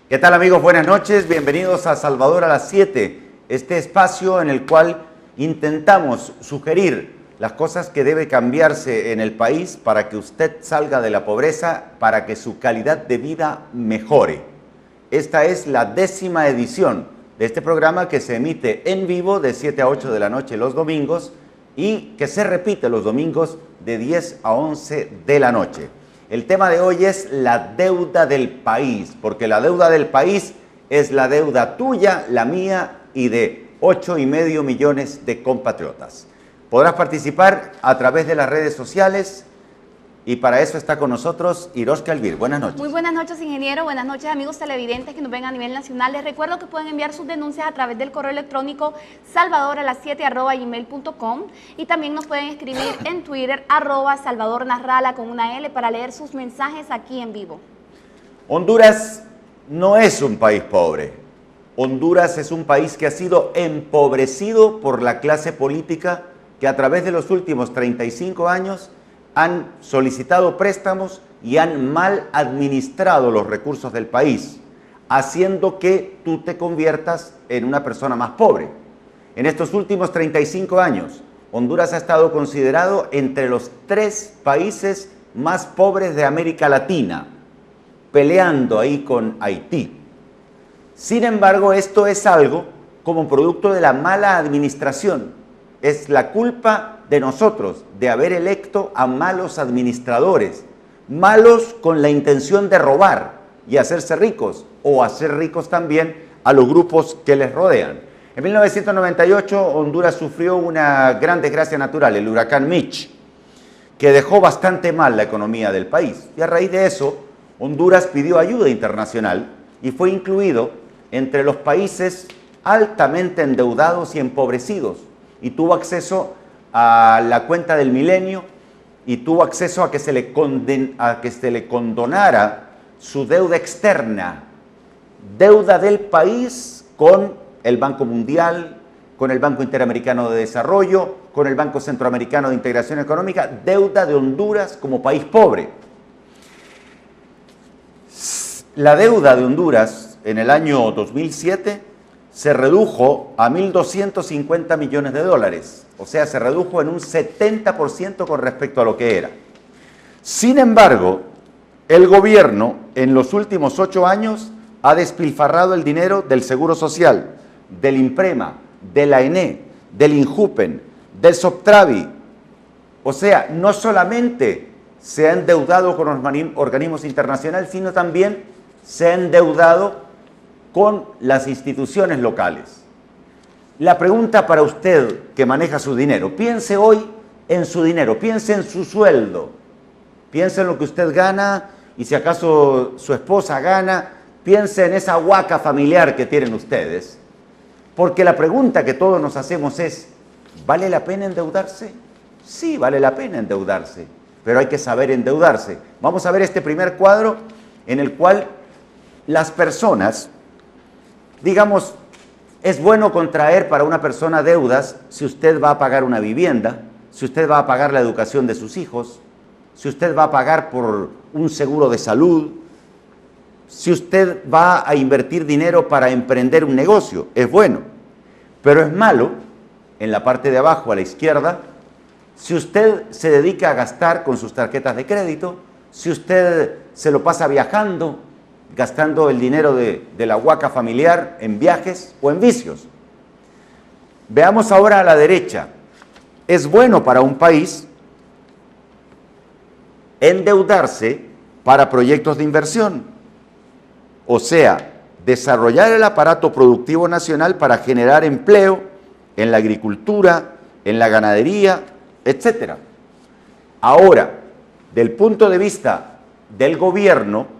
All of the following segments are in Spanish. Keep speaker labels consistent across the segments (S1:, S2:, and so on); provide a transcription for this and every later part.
S1: ¿Qué tal, amigos? Buenas noches, bienvenidos a Salvador a las 7, este espacio en el cual intentamos sugerir las cosas que debe cambiarse en el país para que usted salga de la pobreza, para que su calidad de vida mejore. Esta es la 10ª edición de este programa que se emite en vivo de 7 a 8 de la noche los domingos y que se repite los domingos de 10 a 11 de la noche. El tema de hoy es la deuda del país, porque la deuda del país es la deuda tuya, la mía y de 8,5 millones de compatriotas. Podrás participar a través de las redes sociales y para eso está con nosotros Iroska Elvir. Buenas noches.
S2: Muy buenas noches, ingeniero. Buenas noches, amigos televidentes que nos ven a nivel nacional. Les recuerdo que pueden enviar sus denuncias a través del correo electrónico salvadoralas7@gmail.com y también nos pueden escribir en Twitter @salvadornasrala con una L para leer sus mensajes aquí en vivo.
S1: Honduras no es un país pobre. Honduras es un país que ha sido empobrecido por la clase política que a través de los últimos 35 años han solicitado préstamos y han mal administrado los recursos del país, haciendo que tú te conviertas en una persona más pobre. En estos últimos 35 años, Honduras ha estado considerado entre los 3 países más pobres de América Latina, peleando ahí con Haití. Sin embargo, esto es algo como producto de la mala administración. Es la culpa de nosotros de haber electo a malos administradores, malos con la intención de robar y hacerse ricos, o hacer ricos también a los grupos que les rodean. En 1998, Honduras sufrió una gran desgracia natural, el huracán Mitch, que dejó bastante mal la economía del país. Y a raíz de eso, Honduras pidió ayuda internacional y fue incluido entre los países altamente endeudados y empobrecidos, y tuvo acceso a la cuenta del milenio y tuvo acceso a que se le condonara su deuda externa, deuda del país con el Banco Mundial, con el Banco Interamericano de Desarrollo, con el Banco Centroamericano de Integración Económica, deuda de Honduras como país pobre. La deuda de Honduras en el año 2007 se redujo a 1.250 millones de dólares, o sea, se redujo en un 70% con respecto a lo que era. Sin embargo, el gobierno en los últimos 8 años ha despilfarrado el dinero del Seguro Social, del INPREMA, de la ENE, del INJUPEN, del SOPTRAVI. O sea, no solamente se ha endeudado con los organismos internacionales, sino también se ha endeudado con las instituciones locales. La pregunta para usted que maneja su dinero, piense hoy en su dinero, piense en su sueldo, piense en lo que usted gana y si acaso su esposa gana, piense en esa huaca familiar que tienen ustedes, porque la pregunta que todos nos hacemos es, ¿vale la pena endeudarse? Sí, vale la pena endeudarse, pero hay que saber endeudarse. Vamos a ver este primer cuadro en el cual las personas, digamos, es bueno contraer para una persona deudas si usted va a pagar una vivienda, si usted va a pagar la educación de sus hijos, si usted va a pagar por un seguro de salud, si usted va a invertir dinero para emprender un negocio, es bueno. Pero es malo, en la parte de abajo a la izquierda, si usted se dedica a gastar con sus tarjetas de crédito, si usted se lo pasa viajando, gastando el dinero de la huaca familiar en viajes o en vicios. Veamos ahora a la derecha. Es bueno para un país endeudarse para proyectos de inversión, o sea, desarrollar el aparato productivo nacional para generar empleo en la agricultura, en la ganadería, etc. Ahora, del punto de vista del gobierno,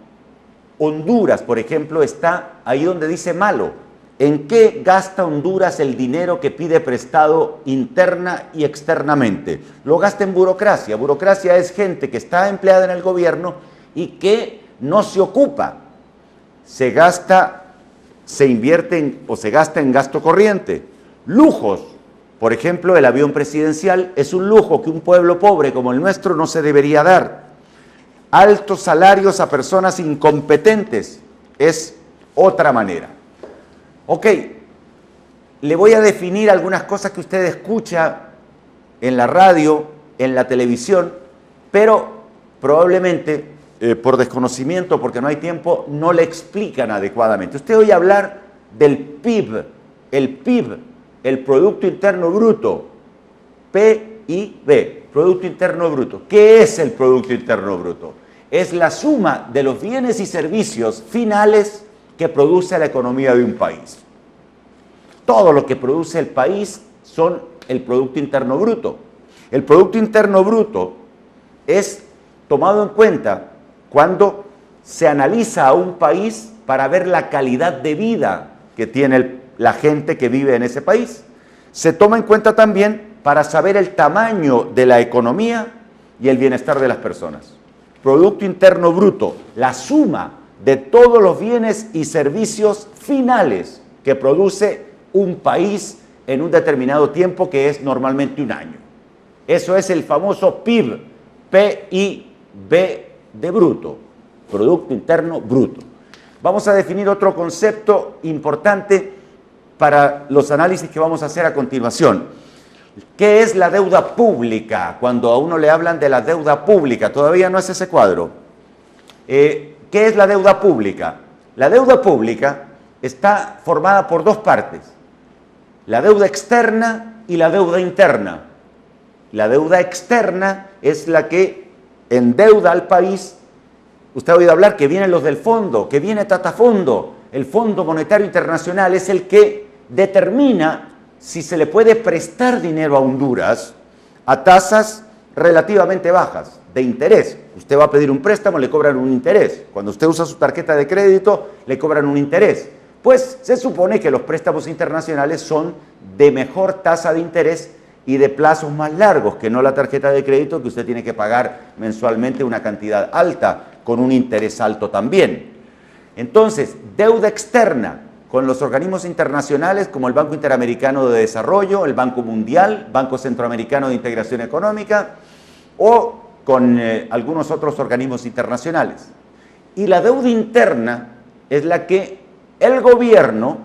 S1: Honduras, por ejemplo, está ahí donde dice malo. ¿En qué gasta Honduras el dinero que pide prestado interna y externamente? Lo gasta en burocracia. Burocracia es gente que está empleada en el gobierno y que no se ocupa. Se invierte o se gasta en gasto corriente. Lujos. Por ejemplo, el avión presidencial es un lujo que un pueblo pobre como el nuestro no se debería dar. Altos salarios a personas incompetentes es otra manera. Ok, le voy a definir algunas cosas que usted escucha en la radio, en la televisión, pero probablemente por desconocimiento, porque no hay tiempo, no le explican adecuadamente. Usted oye hablar del PIB, el Producto Interno Bruto, PIB, Producto Interno Bruto. ¿Qué es el Producto Interno Bruto? Es la suma de los bienes y servicios finales que produce la economía de un país. Todo lo que produce el país son el Producto Interno Bruto. El Producto Interno Bruto es tomado en cuenta cuando se analiza a un país para ver la calidad de vida que tiene la gente que vive en ese país. Se toma en cuenta también para saber el tamaño de la economía y el bienestar de las personas. Producto Interno Bruto, la suma de todos los bienes y servicios finales que produce un país en un determinado tiempo, que es normalmente un año. Eso es el famoso PIB, P-I-B de bruto, Producto Interno Bruto. Vamos a definir otro concepto importante para los análisis que vamos a hacer a continuación. ¿Qué es la deuda pública? Cuando a uno le hablan de la deuda pública, todavía no es ese cuadro. ¿Qué es la deuda pública? La deuda pública está formada por dos partes: la deuda externa y la deuda interna. La deuda externa es la que endeuda al país. Usted ha oído hablar que vienen los del fondo, que viene Tatafondo. El Fondo Monetario Internacional es el que determina si se le puede prestar dinero a Honduras a tasas relativamente bajas de interés. Usted va a pedir un préstamo, le cobran un interés. Cuando usted usa su tarjeta de crédito, le cobran un interés. Pues se supone que los préstamos internacionales son de mejor tasa de interés y de plazos más largos que no la tarjeta de crédito, que usted tiene que pagar mensualmente una cantidad alta, con un interés alto también. Entonces, deuda externa con los organismos internacionales como el Banco Interamericano de Desarrollo, el Banco Mundial, Banco Centroamericano de Integración Económica, o con algunos otros organismos internacionales. Y la deuda interna es la que el gobierno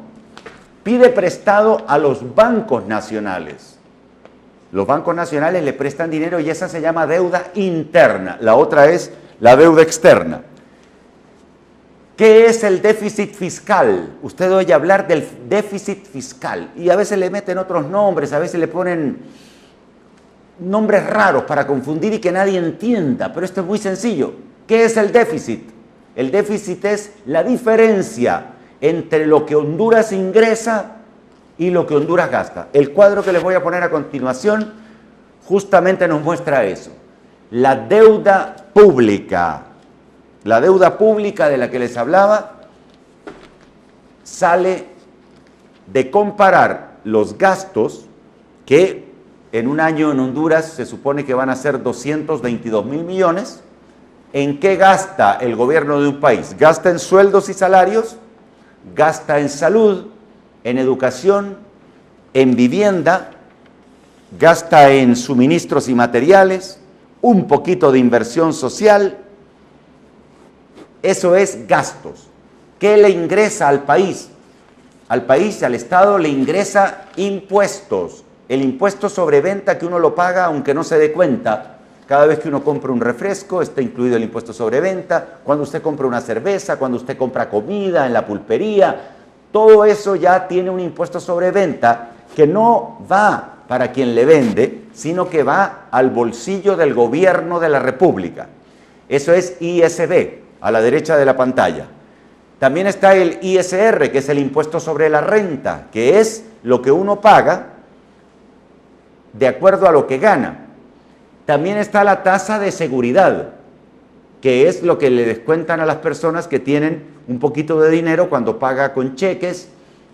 S1: pide prestado a los bancos nacionales. Los bancos nacionales le prestan dinero y esa se llama deuda interna. La otra es la deuda externa. ¿Qué es el déficit fiscal? Usted oye hablar del déficit fiscal y a veces le meten otros nombres, a veces le ponen nombres raros para confundir y que nadie entienda, pero esto es muy sencillo. ¿Qué es el déficit? El déficit es la diferencia entre lo que Honduras ingresa y lo que Honduras gasta. El cuadro que les voy a poner a continuación justamente nos muestra eso. La deuda pública. La deuda pública de la que les hablaba sale de comparar los gastos que en un año en Honduras se supone que van a ser 222.000 millones. ¿En qué gasta el gobierno de un país? Gasta en sueldos y salarios, gasta en salud, en educación, en vivienda, gasta en suministros y materiales, un poquito de inversión social. Eso es gastos. ¿Qué le ingresa al país? Al país, al Estado, le ingresa impuestos. El impuesto sobre venta que uno lo paga aunque no se dé cuenta. Cada vez que uno compra un refresco, está incluido el impuesto sobre venta. Cuando usted compra una cerveza, cuando usted compra comida en la pulpería, todo eso ya tiene un impuesto sobre venta que no va para quien le vende, sino que va al bolsillo del gobierno de la República. Eso es ISB. A la derecha de la pantalla. También está el ISR, que es el impuesto sobre la renta, que es lo que uno paga de acuerdo a lo que gana. También está la tasa de seguridad, que es lo que le descuentan a las personas que tienen un poquito de dinero cuando paga con cheques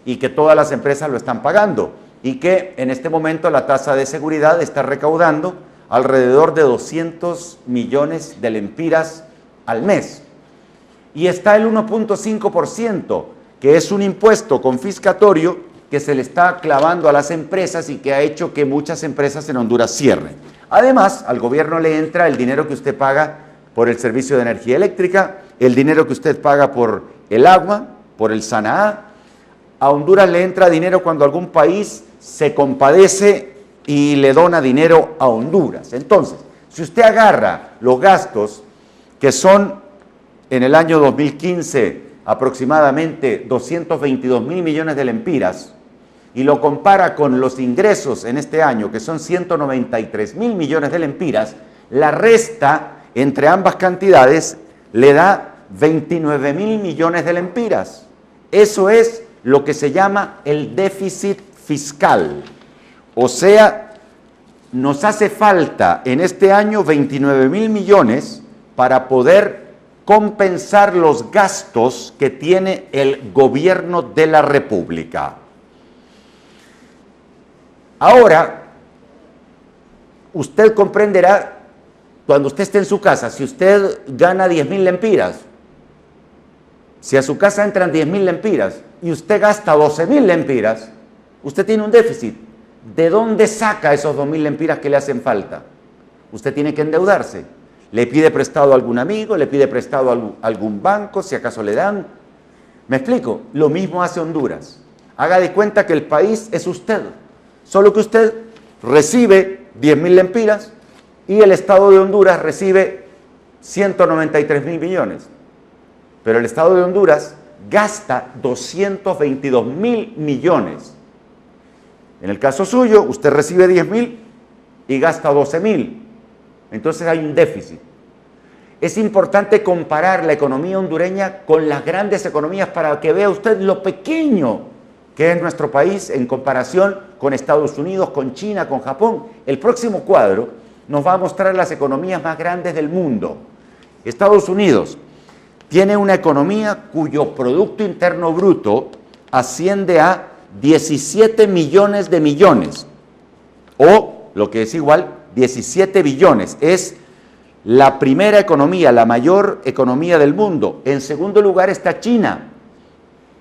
S1: y que todas las empresas lo están pagando. Y que en este momento la tasa de seguridad está recaudando alrededor de 200 millones de lempiras al mes. Y está el 1.5%, que es un impuesto confiscatorio que se le está clavando a las empresas y que ha hecho que muchas empresas en Honduras cierren. Además, al gobierno le entra el dinero que usted paga por el servicio de energía eléctrica, el dinero que usted paga por el agua, por el Sanaá. A Honduras le entra dinero cuando algún país se compadece y le dona dinero a Honduras. Entonces, si usted agarra los gastos que son en el año 2015 aproximadamente 222.000 millones de lempiras y lo compara con los ingresos en este año que son 193.000 millones de lempiras, la resta entre ambas cantidades le da 29.000 millones de lempiras. Eso es lo que se llama el déficit fiscal. O sea, nos hace falta en este año 29.000 millones para poder compensar los gastos que tiene el gobierno de la República. Ahora, usted comprenderá, cuando usted esté en su casa, si usted gana 10.000 lempiras, si a su casa entran 10.000 lempiras y usted gasta 12.000 lempiras, usted tiene un déficit. ¿De dónde saca esos 2.000 lempiras que le hacen falta? Usted tiene que endeudarse. Le pide prestado a algún amigo, le pide prestado a algún banco, si acaso le dan. ¿Me explico? Lo mismo hace Honduras. Haga de cuenta que el país es usted, solo que usted recibe 10.000 lempiras y el Estado de Honduras recibe 193.000 millones. Pero el Estado de Honduras gasta 222.000 millones. En el caso suyo, usted recibe 10.000 y gasta 12.000. Entonces hay un déficit. Es importante comparar la economía hondureña con las grandes economías para que vea usted lo pequeño que es nuestro país en comparación con Estados Unidos, con China, con Japón. El próximo cuadro nos va a mostrar las economías más grandes del mundo. Estados Unidos tiene una economía cuyo Producto Interno Bruto asciende a 17 millones de millones, o lo que es igual, 17 billones. Es la primera economía, la mayor economía del mundo. En segundo lugar está China,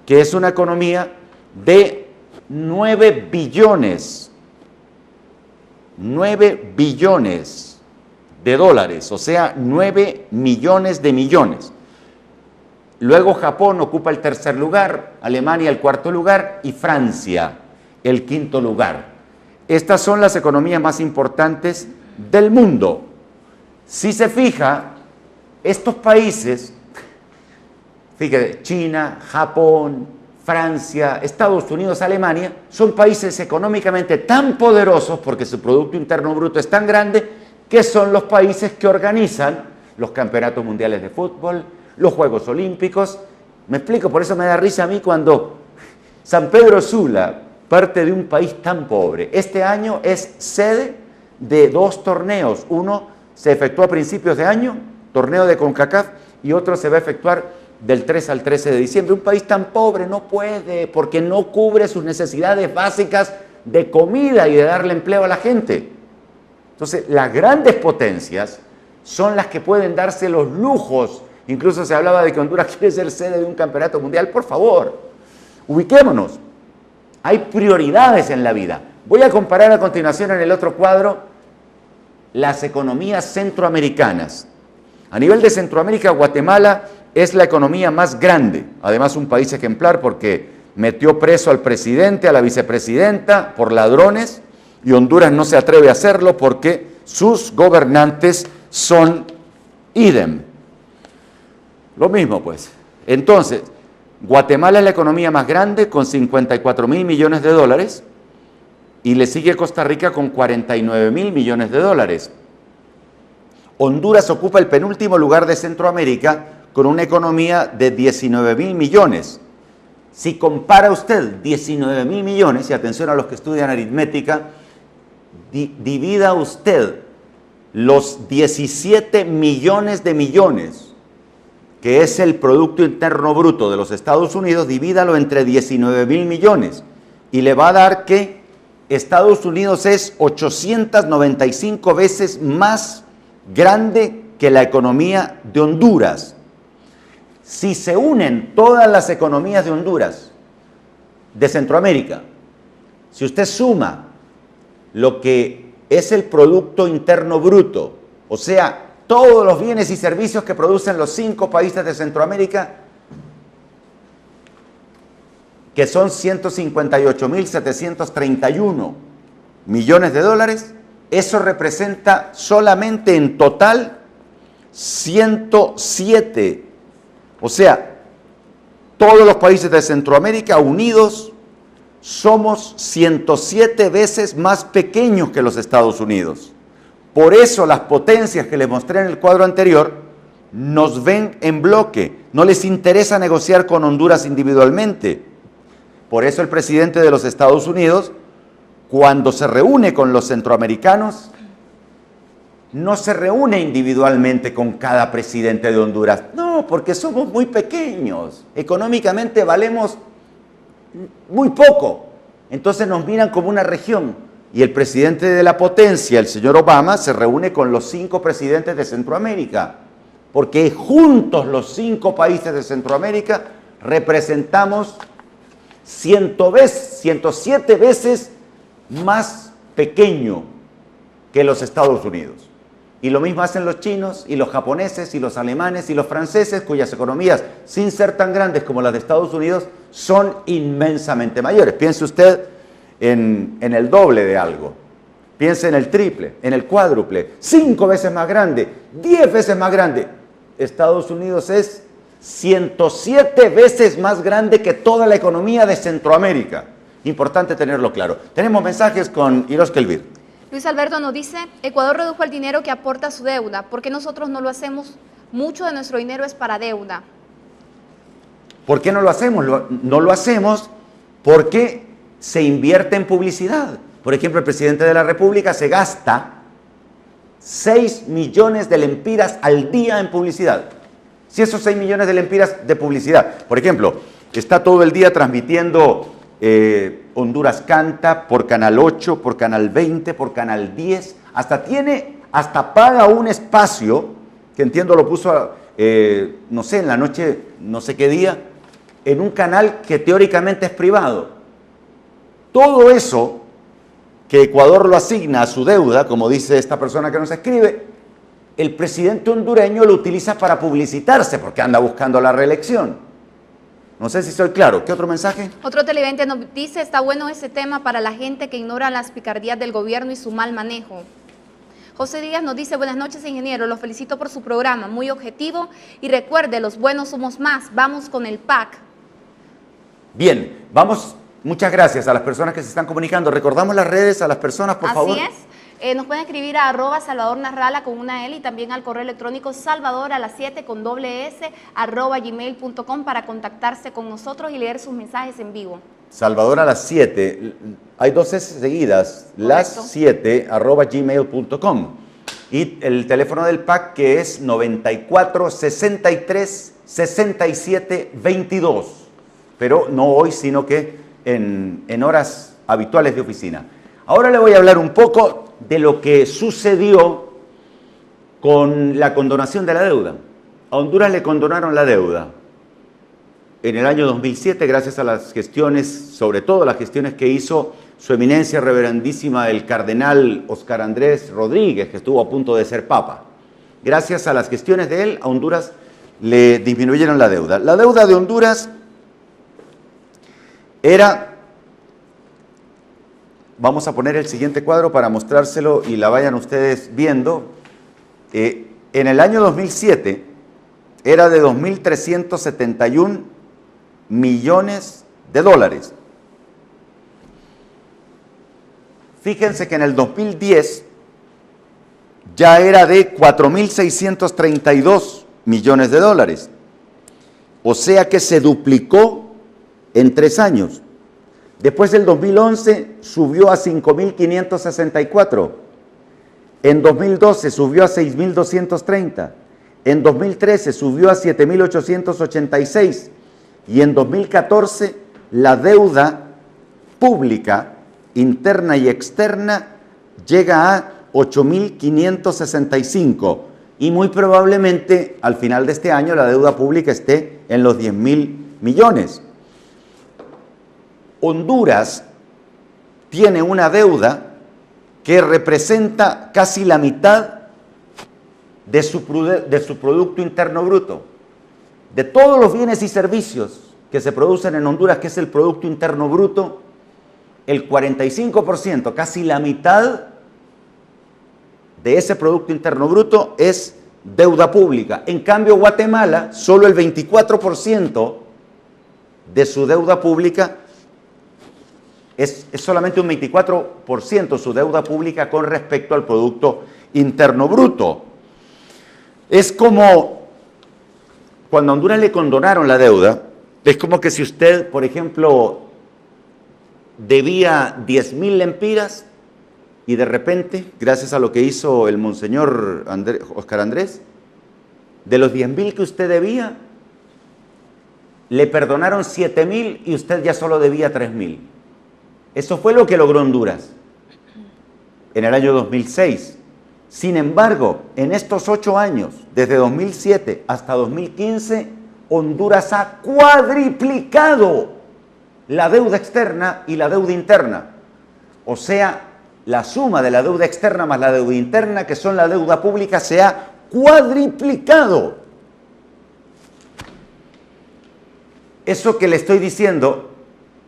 S1: que es una economía de 9 billones. 9 billones de dólares, o sea, 9 millones de millones. Luego Japón ocupa el tercer lugar, Alemania el cuarto lugar y Francia el quinto lugar. Estas son las economías más importantes del mundo. Si se fija, estos países, fíjate, China, Japón, Francia, Estados Unidos, Alemania, son países económicamente tan poderosos porque su Producto Interno Bruto es tan grande que son los países que organizan los campeonatos mundiales de fútbol, los Juegos Olímpicos. Me explico, por eso me da risa a mí cuando San Pedro Sula, parte de un país tan pobre, este año es sede de 2 torneos. Uno se efectuó a principios de año, torneo de CONCACAF, y otro se va a efectuar del 3 al 13 de diciembre. Un país tan pobre no puede, porque no cubre sus necesidades básicas de comida y de darle empleo a la gente. Entonces, las grandes potencias son las que pueden darse los lujos. Incluso se hablaba de que Honduras quiere ser sede de un campeonato mundial. Por favor, ubiquémonos. Hay prioridades en la vida. Voy a comparar a continuación en el otro cuadro las economías centroamericanas. A nivel de Centroamérica, Guatemala es la economía más grande. Además, un país ejemplar porque metió preso al presidente, a la vicepresidenta por ladrones, y Honduras no se atreve a hacerlo porque sus gobernantes son idem. Lo mismo, pues. Entonces, Guatemala es la economía más grande con 54.000 millones de dólares y le sigue Costa Rica con 49.000 millones de dólares. Honduras ocupa el penúltimo lugar de Centroamérica con una economía de 19.000 millones. Si compara usted 19.000 millones, y atención a los que estudian aritmética, divida usted los 17 millones de millones, que es el Producto Interno Bruto de los Estados Unidos, divídalo entre 19.000 millones y le va a dar que Estados Unidos es 895 veces más grande que la economía de Honduras. Si se unen todas las economías de Honduras, de Centroamérica, si usted suma lo que es el Producto Interno Bruto, o sea, todos los bienes y servicios que producen los 5 países de Centroamérica, que son 158.731 millones de dólares, eso representa solamente en total 107. O sea, todos los países de Centroamérica unidos somos 107 veces más pequeños que los Estados Unidos. Por eso las potencias que les mostré en el cuadro anterior nos ven en bloque. No les interesa negociar con Honduras individualmente. Por eso el presidente de los Estados Unidos, cuando se reúne con los centroamericanos, no se reúne individualmente con cada presidente de Honduras. No, porque somos muy pequeños. Económicamente valemos muy poco. Entonces nos miran como una región. Y el presidente de la potencia, el señor Obama, se reúne con los 5 presidentes de Centroamérica. Porque juntos los 5 países de Centroamérica representamos 107 veces más pequeño que los Estados Unidos. Y lo mismo hacen los chinos y los japoneses y los alemanes y los franceses, cuyas economías, sin ser tan grandes como las de Estados Unidos, son inmensamente mayores. Piense usted en el doble de algo. Piense en el triple, en el cuádruple, 5 veces más grande, 10 veces más grande. Estados Unidos es 107 veces más grande que toda la economía de Centroamérica. Importante tenerlo claro. Tenemos mensajes con Iros Kelvir.
S2: Luis Alberto nos dice, Ecuador redujo el dinero que aporta a su deuda. ¿Por qué nosotros no lo hacemos? Mucho de nuestro dinero es para deuda.
S1: ¿Por qué no lo hacemos? No lo hacemos porque se invierte en publicidad. Por ejemplo, el presidente de la República se gasta 6 millones de lempiras al día en publicidad. Si esos 6 millones de lempiras de publicidad, por ejemplo, está todo el día transmitiendo Honduras Canta por Canal 8, por Canal 20, por Canal 10, hasta paga un espacio, que entiendo lo puso, no sé, en la noche, no sé qué día, en un canal que teóricamente es privado. Todo eso que Ecuador lo asigna a su deuda, como dice esta persona que nos escribe, el presidente hondureño lo utiliza para publicitarse, porque anda buscando la reelección. No sé si soy claro. ¿Qué otro mensaje?
S2: Otro televidente nos dice, está bueno ese tema para la gente que ignora las picardías del gobierno y su mal manejo. José Díaz nos dice, buenas noches, ingeniero, los felicito por su programa, muy objetivo, y recuerde, los buenos somos más, vamos con el PAC.
S1: Bien, vamos, muchas gracias a las personas que se están comunicando. Recordamos las redes a las personas, por favor.
S2: Así es. Nos pueden escribir a @salvadornarrala con una L y también al correo electrónico salvador@gmail.com para contactarse con nosotros y leer sus mensajes en vivo.
S1: Salvador a las 7, hay 2 S seguidas,
S2: Correcto.
S1: las7@gmail.com y el teléfono del PAC que es 94 63 67 22, pero no hoy, sino que en horas habituales de oficina. Ahora le voy a hablar un poco de lo que sucedió con la condonación de la deuda. A Honduras le condonaron la deuda en el año 2007 gracias a las gestiones, sobre todo las gestiones que hizo su eminencia reverendísima el cardenal Óscar Andrés Rodríguez, que estuvo a punto de ser papa. Gracias a las gestiones de él, a Honduras le disminuyeron la deuda. La deuda de Honduras era... Vamos a poner el siguiente cuadro para mostrárselo y la vayan ustedes viendo. En el año 2007 era de 2.371 millones de dólares. Fíjense que en el 2010 ya era de 4.632 millones de dólares. O sea que se duplicó en 3 años. Después del 2011 subió a 5.564. En 2012 subió a 6.230. En 2013 subió a 7.886. Y en 2014 la deuda pública, interna y externa, llega a 8.565. Y muy probablemente al final de este año la deuda pública esté en los 10.000 millones. Honduras tiene una deuda que representa casi la mitad de su Producto Interno Bruto. De todos los bienes y servicios que se producen en Honduras, que es el Producto Interno Bruto, el 45%, casi la mitad de ese Producto Interno Bruto es deuda pública. En cambio, Guatemala, solo el 24% de su deuda pública es solamente un 24% su deuda pública con respecto al Producto Interno Bruto. Es como cuando a Honduras le condonaron la deuda, es como que si usted, por ejemplo, debía 10.000 lempiras y de repente, gracias a lo que hizo el monseñor Oscar Andrés, de los 10.000 que usted debía, le perdonaron 7.000 y usted ya solo debía 3.000. Eso fue lo que logró Honduras en el año 2006. Sin embargo, en estos 8 años, desde 2007 hasta 2015, Honduras ha cuadriplicado la deuda externa y la deuda interna. O sea, la suma de la deuda externa más la deuda interna, que son la deuda pública, se ha cuadriplicado. Eso que le estoy diciendo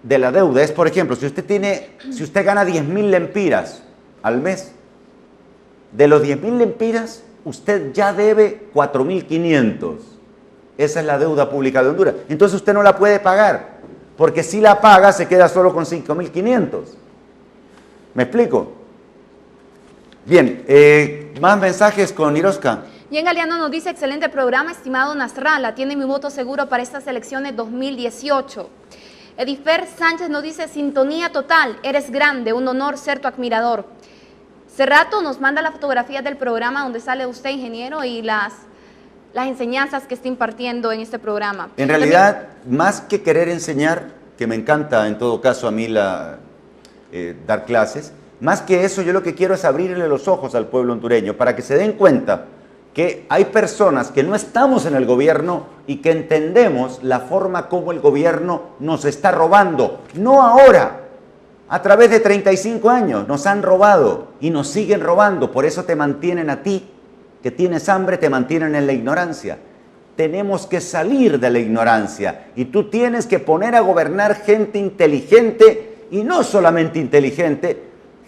S1: de la deuda es, por ejemplo, si usted gana 10.000 lempiras al mes, de los 10.000 lempiras, usted ya debe 4.500. Esa es la deuda pública de Honduras. Entonces usted no la puede pagar, porque si la paga se queda solo con 5.500. ¿Me explico? Bien, más mensajes con Iroska.
S2: Jen Galeano nos dice, excelente programa, estimado Nasralla, tiene mi voto seguro para estas elecciones 2018. Edifer Sánchez nos dice, sintonía total, eres grande, un honor ser tu admirador. Cerrato nos manda la fotografía del programa donde sale usted, ingeniero, y las enseñanzas que está impartiendo en este programa.
S1: En realidad, más que querer enseñar, que me encanta en todo caso a mí dar clases, más que eso yo lo que quiero es abrirle los ojos al pueblo hondureño para que se den cuenta que hay personas que no estamos en el gobierno y que entendemos la forma como el gobierno nos está robando. No ahora, a través de 35 años nos han robado y nos siguen robando. Por eso te mantienen a ti, que tienes hambre, te mantienen en la ignorancia. Tenemos que salir de la ignorancia y tú tienes que poner a gobernar gente inteligente y no solamente inteligente,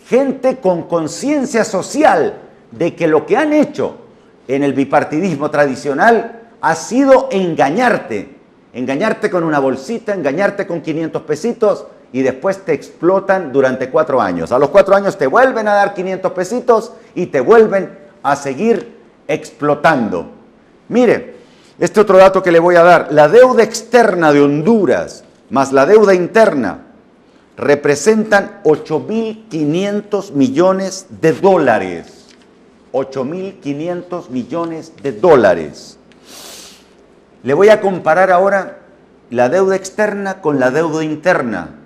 S1: gente con conciencia social de que lo que han hecho en el bipartidismo tradicional ha sido engañarte con una bolsita, engañarte con 500 pesitos y después te explotan durante 4 años. A los 4 años te vuelven a dar 500 pesitos y te vuelven a seguir explotando. Mire, este otro dato que le voy a dar, la deuda externa de Honduras más la deuda interna representan 8.500 millones de dólares. 8.500 millones de dólares. Le voy a comparar ahora la deuda externa con la deuda interna.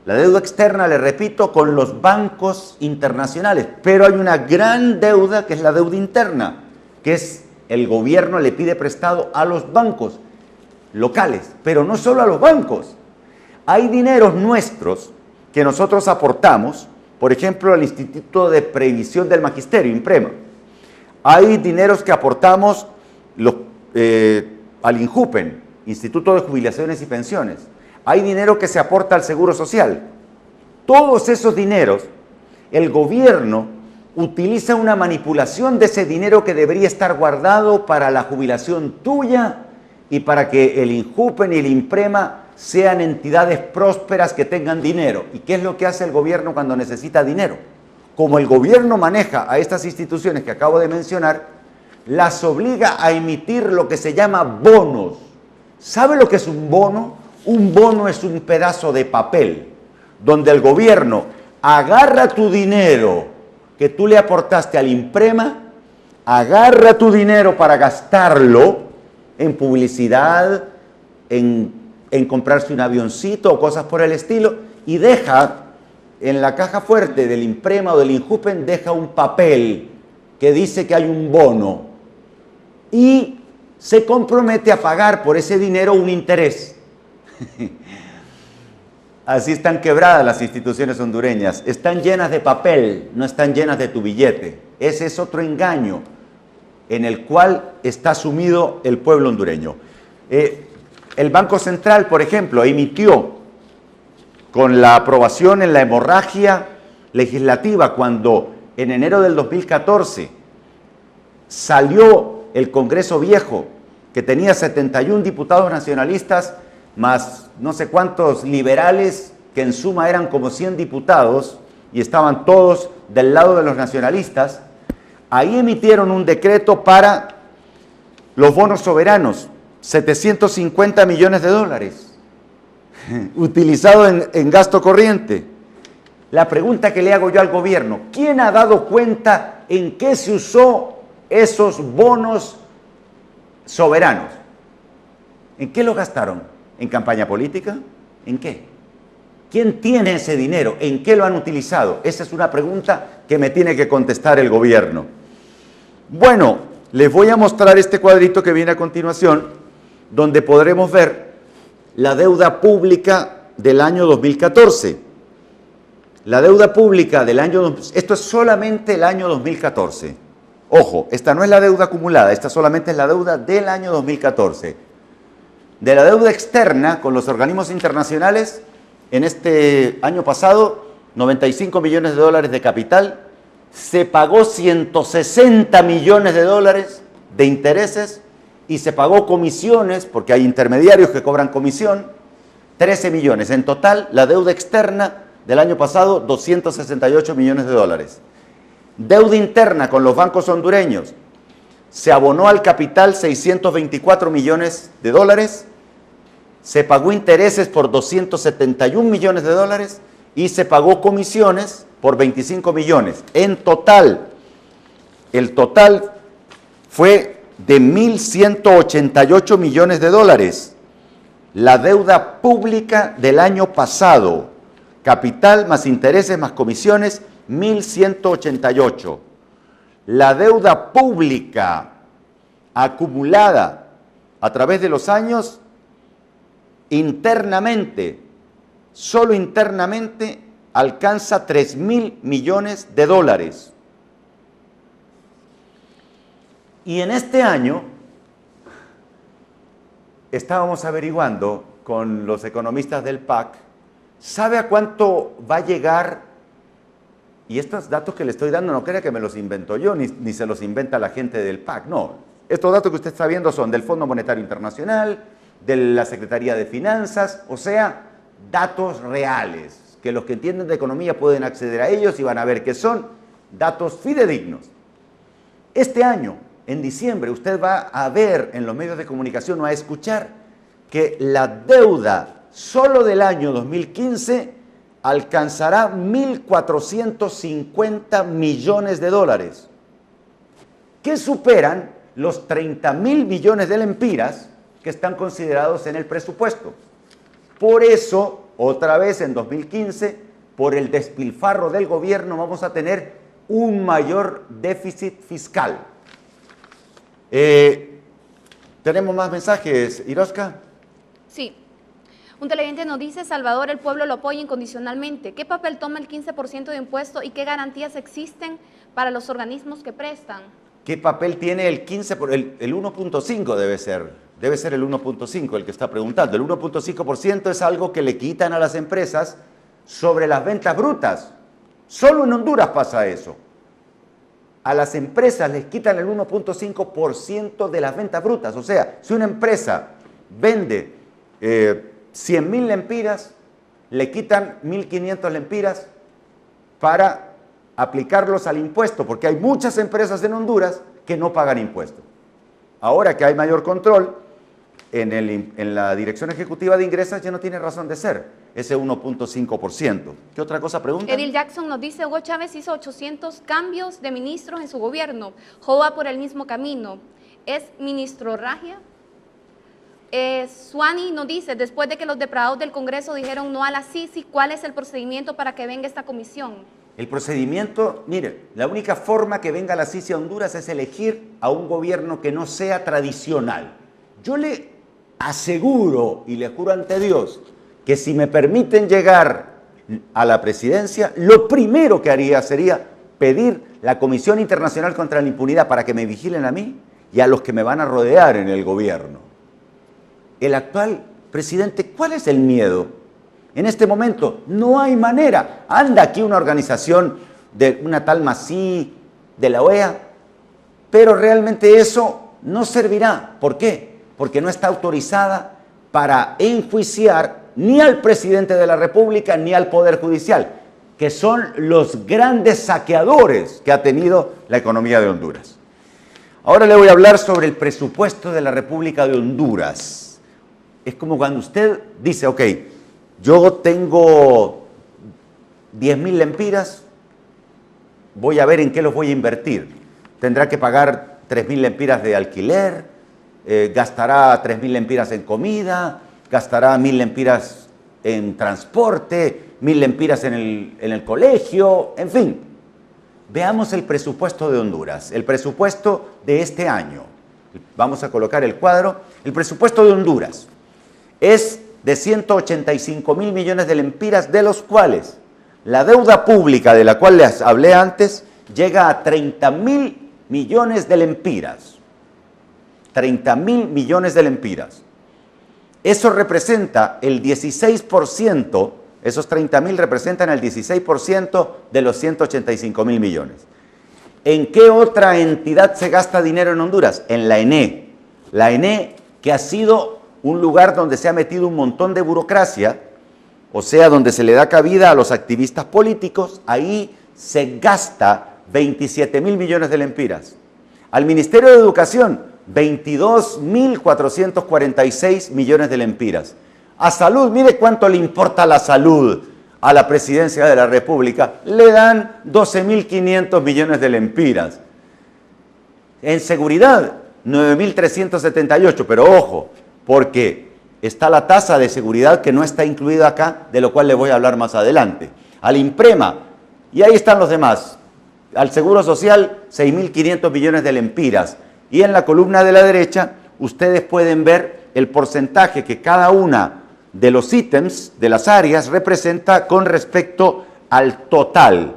S1: La deuda externa, le repito, con los bancos internacionales, pero hay una gran deuda que es la deuda interna, que es el gobierno le pide prestado a los bancos locales, pero no solo a los bancos. Hay dineros nuestros que nosotros aportamos, por ejemplo, al Instituto de Previsión del Magisterio, INPREMA. Hay dineros que aportamos al INJUPEN, Instituto de Jubilaciones y Pensiones. Hay dinero que se aporta al Seguro Social. Todos esos dineros, el gobierno utiliza una manipulación de ese dinero que debería estar guardado para la jubilación tuya y para que el INJUPEN y el INPREMA sean entidades prósperas que tengan dinero. ¿Y qué es lo que hace el gobierno cuando necesita dinero? Como el gobierno maneja a estas instituciones que acabo de mencionar, las obliga a emitir lo que se llama bonos. ¿Sabe lo que es un bono? Un bono es un pedazo de papel donde el gobierno agarra tu dinero que tú le aportaste al INPREMA, agarra tu dinero para gastarlo en publicidad, en comprarse un avioncito o cosas por el estilo, y deja en la caja fuerte del INPREMA o del INJUPEN, deja un papel que dice que hay un bono y se compromete a pagar por ese dinero un interés. Así están quebradas las instituciones hondureñas, están llenas de papel, no están llenas de tu billete. Ese es otro engaño en el cual está sumido el pueblo hondureño. El Banco Central, por ejemplo, emitió con la aprobación en la hemorragia legislativa cuando en enero del 2014 salió el Congreso Viejo, que tenía 71 diputados nacionalistas, más no sé cuántos liberales, que en suma eran como 100 diputados, y estaban todos del lado de los nacionalistas. Ahí emitieron un decreto para los bonos soberanos, 750 millones de dólares, utilizado en gasto corriente. La pregunta que le hago yo al gobierno, ¿quién ha dado cuenta en qué se usó esos bonos soberanos? ¿En qué lo gastaron? ¿En campaña política? ¿En qué? ¿Quién tiene ese dinero? ¿En qué lo han utilizado? Esa es una pregunta que me tiene que contestar el gobierno. Bueno, les voy a mostrar este cuadrito que viene a continuación, donde podremos ver la deuda pública del año 2014. La deuda pública del año... Esto es solamente el año 2014. Ojo, esta no es la deuda acumulada, esta solamente es la deuda del año 2014. De la deuda externa con los organismos internacionales, en este año pasado, 95 millones de dólares de capital, se pagó 160 millones de dólares de intereses y se pagó comisiones, porque hay intermediarios que cobran comisión, 13 millones. En total, la deuda externa del año pasado, 268 millones de dólares. Deuda interna con los bancos hondureños, se abonó al capital 624 millones de dólares, se pagó intereses por 271 millones de dólares y se pagó comisiones por 25 millones. En total, el total fue de 1.188 millones de dólares. La deuda pública del año pasado, capital más intereses más comisiones, 1.188. La deuda pública acumulada a través de los años, internamente, solo internamente, alcanza 3.000 millones de dólares. Y en este año estábamos averiguando con los economistas del PAC, ¿sabe a cuánto va a llegar? Y estos datos que le estoy dando no crea que me los invento yo, ni se los inventa la gente del PAC, no. Estos datos que usted está viendo son del Fondo Monetario Internacional, de la Secretaría de Finanzas, o sea, datos reales, que los que entienden de economía pueden acceder a ellos y van a ver que son datos fidedignos. Este año, en diciembre, usted va a ver en los medios de comunicación o a escuchar que la deuda solo del año 2015 alcanzará 1.450 millones de dólares, que superan los 30.000 millones de lempiras que están considerados en el presupuesto. Por eso, otra vez en 2015, por el despilfarro del gobierno, vamos a tener un mayor déficit fiscal. ¿Tenemos más mensajes, Iroska?
S2: Sí. Un televidente nos dice, Salvador, el pueblo lo apoya incondicionalmente. ¿Qué papel toma el 15% de impuesto y qué garantías existen para los organismos que prestan? ¿Qué papel tiene el 15%? El 1.5 debe ser el 1.5 el que está preguntando. El 1.5% es algo que le quitan a las empresas sobre las ventas brutas. Solo en Honduras pasa eso. A las empresas les quitan el 1.5% de las ventas brutas. O sea, si una empresa vende 100.000 lempiras, le quitan 1.500 lempiras para aplicarlos al impuesto, porque hay muchas empresas en Honduras que no pagan impuestos. Ahora que hay mayor control, en la Dirección Ejecutiva de Ingresos ya no tiene razón de ser ese 1.5%. ¿Qué otra cosa pregunta? Edil Jackson nos dice, Hugo Chávez hizo 800 cambios de ministros en su gobierno. Jo va por el mismo camino. ¿Es ministro Ragia? Suani nos dice, después de que los depravados del Congreso dijeron no a la Sisi, ¿cuál es el procedimiento para que venga esta comisión?
S1: El procedimiento, mire, la única forma que venga la Sisi a Honduras es elegir a un gobierno que no sea tradicional. Yo le aseguro y le juro ante Dios que si me permiten llegar a la presidencia, lo primero que haría sería pedir la Comisión Internacional contra la Impunidad para que me vigilen a mí y a los que me van a rodear en el gobierno. el actual presidente, ¿cuál es el miedo? En este momento no hay manera. Anda aquí una organización de una tal Masí, de la OEA, pero realmente eso no servirá. ¿Por qué? Porque no está autorizada para enjuiciar ni al presidente de la República ni al Poder Judicial, que son los grandes saqueadores que ha tenido la economía de Honduras. Ahora le voy a hablar sobre el presupuesto de la República de Honduras. Es como cuando usted dice, ok, yo tengo 10.000 lempiras, voy a ver en qué los voy a invertir. Tendrá que pagar 3.000 lempiras de alquiler, gastará 3.000 lempiras en comida, gastará 1.000 lempiras en transporte, 1.000 lempiras en el colegio, en fin. Veamos el presupuesto de Honduras, el presupuesto de este año. Vamos a colocar el cuadro. El presupuesto de Honduras es de 185.000 millones de lempiras, de los cuales la deuda pública, de la cual les hablé antes, llega a 30.000 millones de lempiras. 30.000 millones de lempiras. Eso representa el 16%, esos 30.000 representan el 16% de los 185.000 millones. ¿En qué otra entidad se gasta dinero en Honduras? En la ENE. La ENE, que ha sido un lugar donde se ha metido un montón de burocracia, o sea, donde se le da cabida a los activistas políticos, ahí se gasta 27.000 millones de lempiras. Al Ministerio de Educación, 22.446 millones de lempiras. A salud, mire cuánto le importa la salud a la presidencia de la República. Le dan 12.500 millones de lempiras. En seguridad, 9.378, pero ojo, porque está la tasa de seguridad que no está incluida acá, de lo cual le voy a hablar más adelante. Al IMPREMA, y ahí están los demás. Al Seguro Social, 6.500 millones de lempiras. Y en la columna de la derecha, ustedes pueden ver el porcentaje que cada una de los ítems, de las áreas, representa con respecto al total.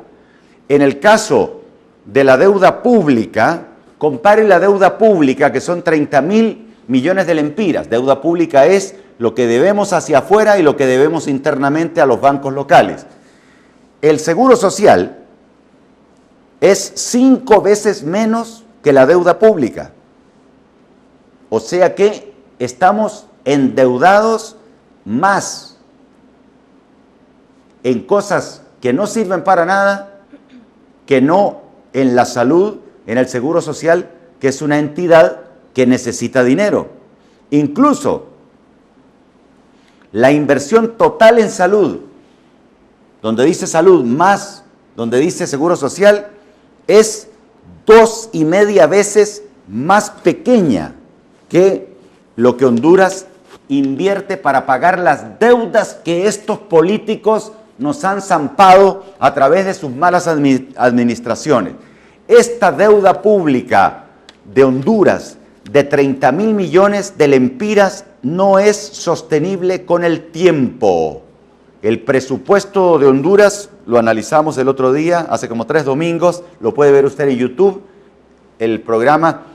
S1: En el caso de la deuda pública, compare la deuda pública, que son 30.000 millones de lempiras. Deuda pública es lo que debemos hacia afuera y lo que debemos internamente a los bancos locales. El Seguro Social es 5 veces menos que la deuda pública. O sea que estamos endeudados más en cosas que no sirven para nada, que no en la salud, en el Seguro Social, que es una entidad que necesita dinero. Incluso la inversión total en salud, donde dice salud más, donde dice Seguro Social, es 2,5 veces más pequeña que lo que Honduras invierte para pagar las deudas que estos políticos nos han zampado a través de sus malas administraciones. Esta deuda pública de Honduras de 30.000 millones de lempiras no es sostenible con el tiempo. El presupuesto de Honduras lo analizamos el otro día, hace como 3 domingos, lo puede ver usted en YouTube, el programa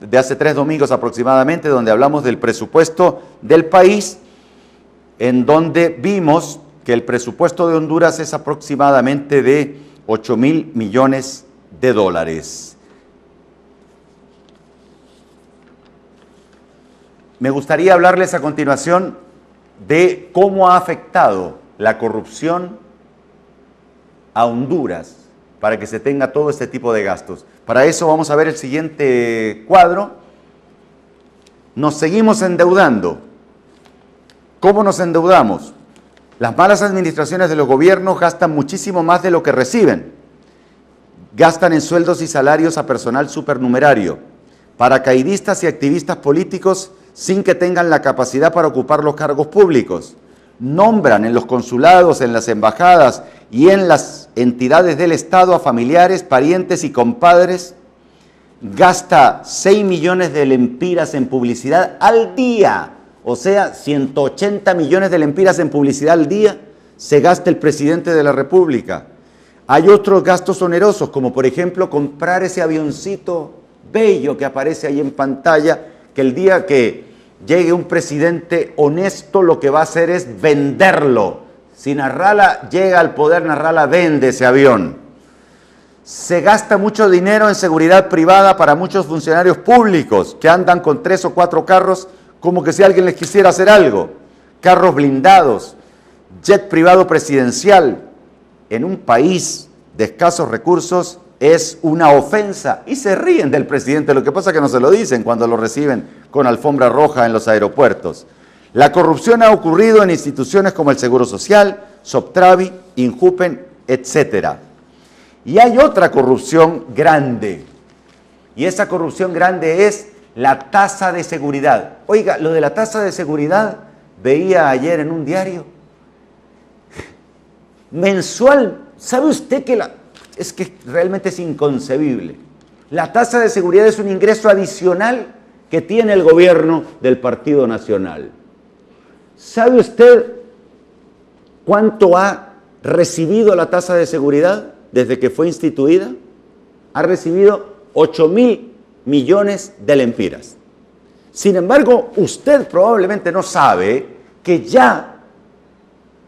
S1: de hace 3 domingos aproximadamente, donde hablamos del presupuesto del país, en donde vimos que el presupuesto de Honduras es aproximadamente de 8.000 millones de dólares. Me gustaría hablarles a continuación de cómo ha afectado la corrupción a Honduras para que se tenga todo este tipo de gastos. Para eso vamos a ver el siguiente cuadro. Nos seguimos endeudando. ¿Cómo nos endeudamos? Las malas administraciones de los gobiernos gastan muchísimo más de lo que reciben. Gastan en sueldos y salarios a personal supernumerario, paracaidistas y activistas políticos sin que tengan la capacidad para ocupar los cargos públicos. Nombran en los consulados, en las embajadas y en las entidades del Estado a familiares, parientes y compadres. Gasta 6 millones de lempiras en publicidad al día. O sea, 180 millones de lempiras en publicidad al día se gasta el presidente de la República. Hay otros gastos onerosos, como por ejemplo comprar ese avioncito bello que aparece ahí en pantalla, que el día que llegue un presidente honesto, lo que va a hacer es venderlo. Si Nasrallah llega al poder, Nasrallah vende ese avión. Se gasta mucho dinero en seguridad privada para muchos funcionarios públicos que andan con 3 o 4 carros como que si alguien les quisiera hacer algo. Carros blindados, jet privado presidencial. En un país de escasos recursos es una ofensa y se ríen del presidente. Lo que pasa es que no se lo dicen cuando lo reciben con alfombra roja en los aeropuertos. La corrupción ha ocurrido en instituciones como el Seguro Social, Soptravi, Injupen, etc. Y hay otra corrupción grande, y esa corrupción grande es la tasa de seguridad. Oiga, lo de la tasa de seguridad, veía ayer en un diario, mensual, ¿sabe usted que es que realmente es inconcebible? La tasa de seguridad es un ingreso adicional que tiene el gobierno del Partido Nacional. ¿Sabe usted cuánto ha recibido la tasa de seguridad desde que fue instituida? Ha recibido 8.000 millones de lempiras. Sin embargo, usted probablemente no sabe que ya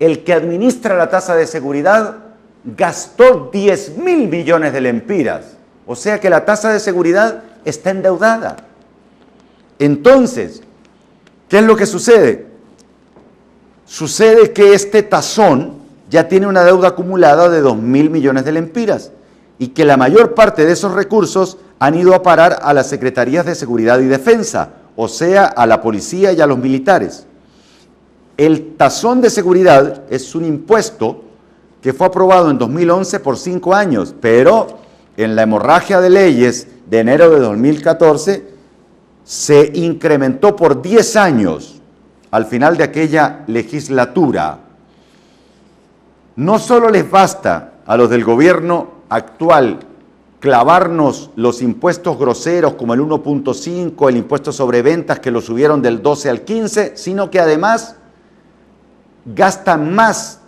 S1: el que administra la tasa de seguridad gastó 10.000 millones de lempiras. O sea que la tasa de seguridad está endeudada. Entonces, ¿qué es lo que sucede? Sucede que este tazón ya tiene una deuda acumulada de 2.000 millones de lempiras y que la mayor parte de esos recursos han ido a parar a las Secretarías de Seguridad y Defensa, o sea, a la policía y a los militares. El tazón de seguridad es un impuesto que fue aprobado en 2011 por 5 años, pero en la hemorragia de leyes de enero de 2014 se incrementó por 10 años al final de aquella legislatura. No solo les basta a los del gobierno actual clavarnos los impuestos groseros como el 1.5, el impuesto sobre ventas que lo subieron del 12 al 15, sino que además gastan más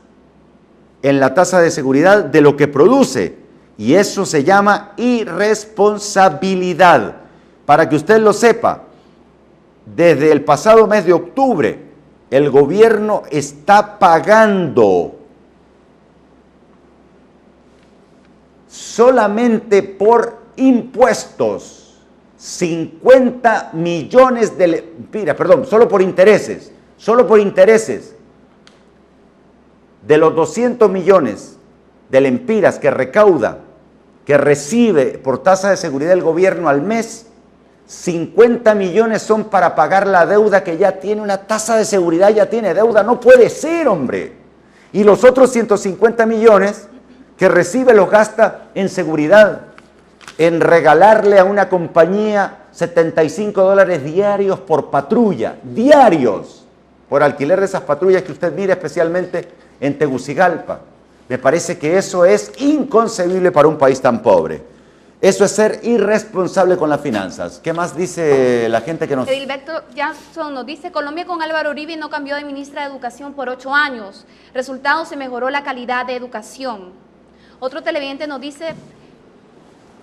S1: en la tasa de seguridad de lo que produce. Y eso se llama irresponsabilidad. Para que usted lo sepa, desde el pasado mes de octubre, el gobierno está pagando solamente por impuestos 50 millones de lempiras, perdón, solo por intereses de los 200 millones de lempiras que recauda, que recibe por tasa de seguridad el gobierno al mes, 50 millones son para pagar la deuda que ya tiene una tasa de seguridad, ya tiene deuda. No puede ser, hombre. Y los otros 150 millones que recibe los gasta en seguridad, en regalarle a una compañía $75 diarios por patrulla, diarios, por alquiler de esas patrullas que usted mira especialmente en Tegucigalpa. Me parece que eso es inconcebible para un país tan pobre. Eso es ser irresponsable con las finanzas. ¿Qué más dice la gente que nos...?
S2: Edilberto Jackson nos dice, Colombia con Álvaro Uribe no cambió de ministra de Educación por 8 años. Resultado, se mejoró la calidad de educación. Otro televidente nos dice,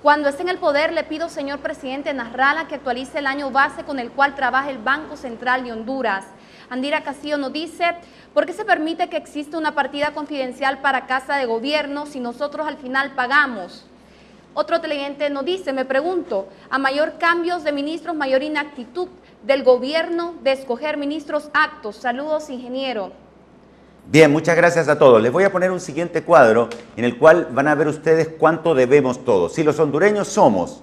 S2: cuando esté en el poder le pido, señor presidente Nasrallah, que actualice el año base con el cual trabaja el Banco Central de Honduras. Andira Castillo nos dice, ¿por qué se permite que exista una partida confidencial para Casa de Gobierno si nosotros al final pagamos? Otro televidente nos dice, me pregunto, a mayor cambios de ministros, mayor inactitud del gobierno de escoger ministros aptos. Saludos, ingeniero.
S1: Bien, muchas gracias a todos. Les voy a poner un siguiente cuadro en el cual van a ver ustedes cuánto debemos todos. Si los hondureños somos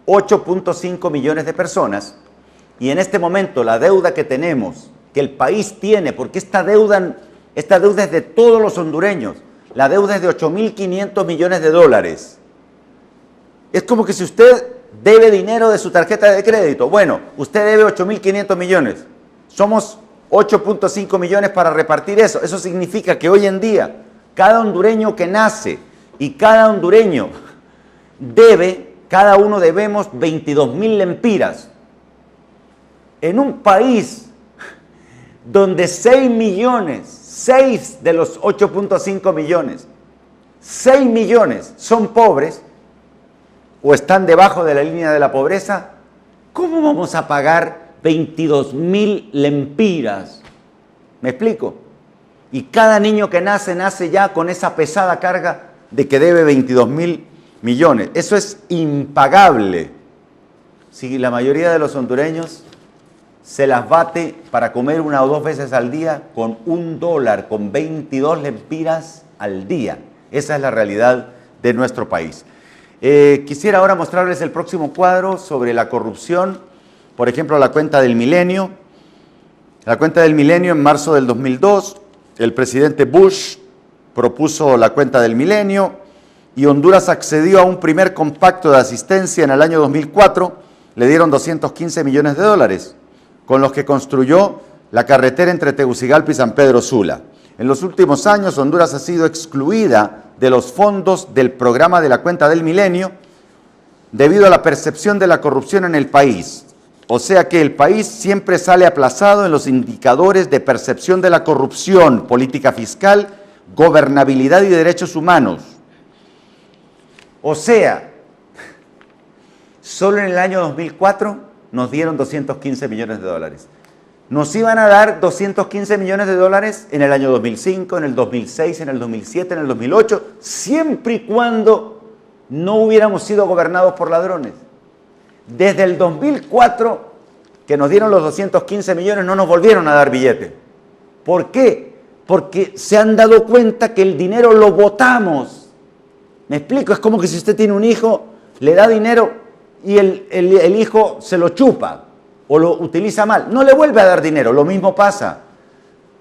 S1: 8.5 millones de personas y en este momento la deuda que tenemos, que el país tiene, porque esta deuda es de todos los hondureños, la deuda es de 8.500 millones de dólares. Es como que si usted debe dinero de su tarjeta de crédito. Bueno, usted debe 8.500 millones. Somos 8.5 millones para repartir eso. Eso significa que hoy en día, cada hondureño que nace y cada hondureño debe, cada uno debemos 22.000 lempiras. En un país donde 6 millones, 6 de los 8.5 millones, 6 millones son pobres, o están debajo de la línea de la pobreza, ¿cómo vamos a pagar 22.000 lempiras. ¿Me explico? Y cada niño que nace, nace ya con esa pesada carga de que debe 22.000 millones. Eso es impagable. Si la mayoría de los hondureños se las bate para comer 1 o 2 veces al día con $1, con 22 lempiras al día. Esa es la realidad de nuestro país. Quisiera ahora mostrarles el próximo cuadro sobre la corrupción. Por ejemplo, la cuenta del milenio. La cuenta del milenio en marzo del 2002, el presidente Bush propuso la cuenta del milenio y Honduras accedió a un primer compacto de asistencia en el año 2004. Le dieron $215 millones, con los que construyó la carretera entre Tegucigalpa y San Pedro Sula. En los últimos años, Honduras ha sido excluida de los fondos del programa de la cuenta del milenio debido a la percepción de la corrupción en el país. O sea que el país siempre sale aplazado en los indicadores de percepción de la corrupción, política fiscal, gobernabilidad y derechos humanos. O sea, solo en el año 2004 nos dieron $215 millones. Nos iban a dar $215 millones en el año 2005, en el 2006, en el 2007, en el 2008, siempre y cuando no hubiéramos sido gobernados por ladrones. Desde el 2004, que nos dieron los 215 millones, no nos volvieron a dar billete. ¿Por qué? Porque se han dado cuenta que el dinero lo botamos. ¿Me explico? Es como que si usted tiene un hijo, le da dinero y el hijo se lo chupa o lo utiliza mal. No le vuelve a dar dinero. Lo mismo pasa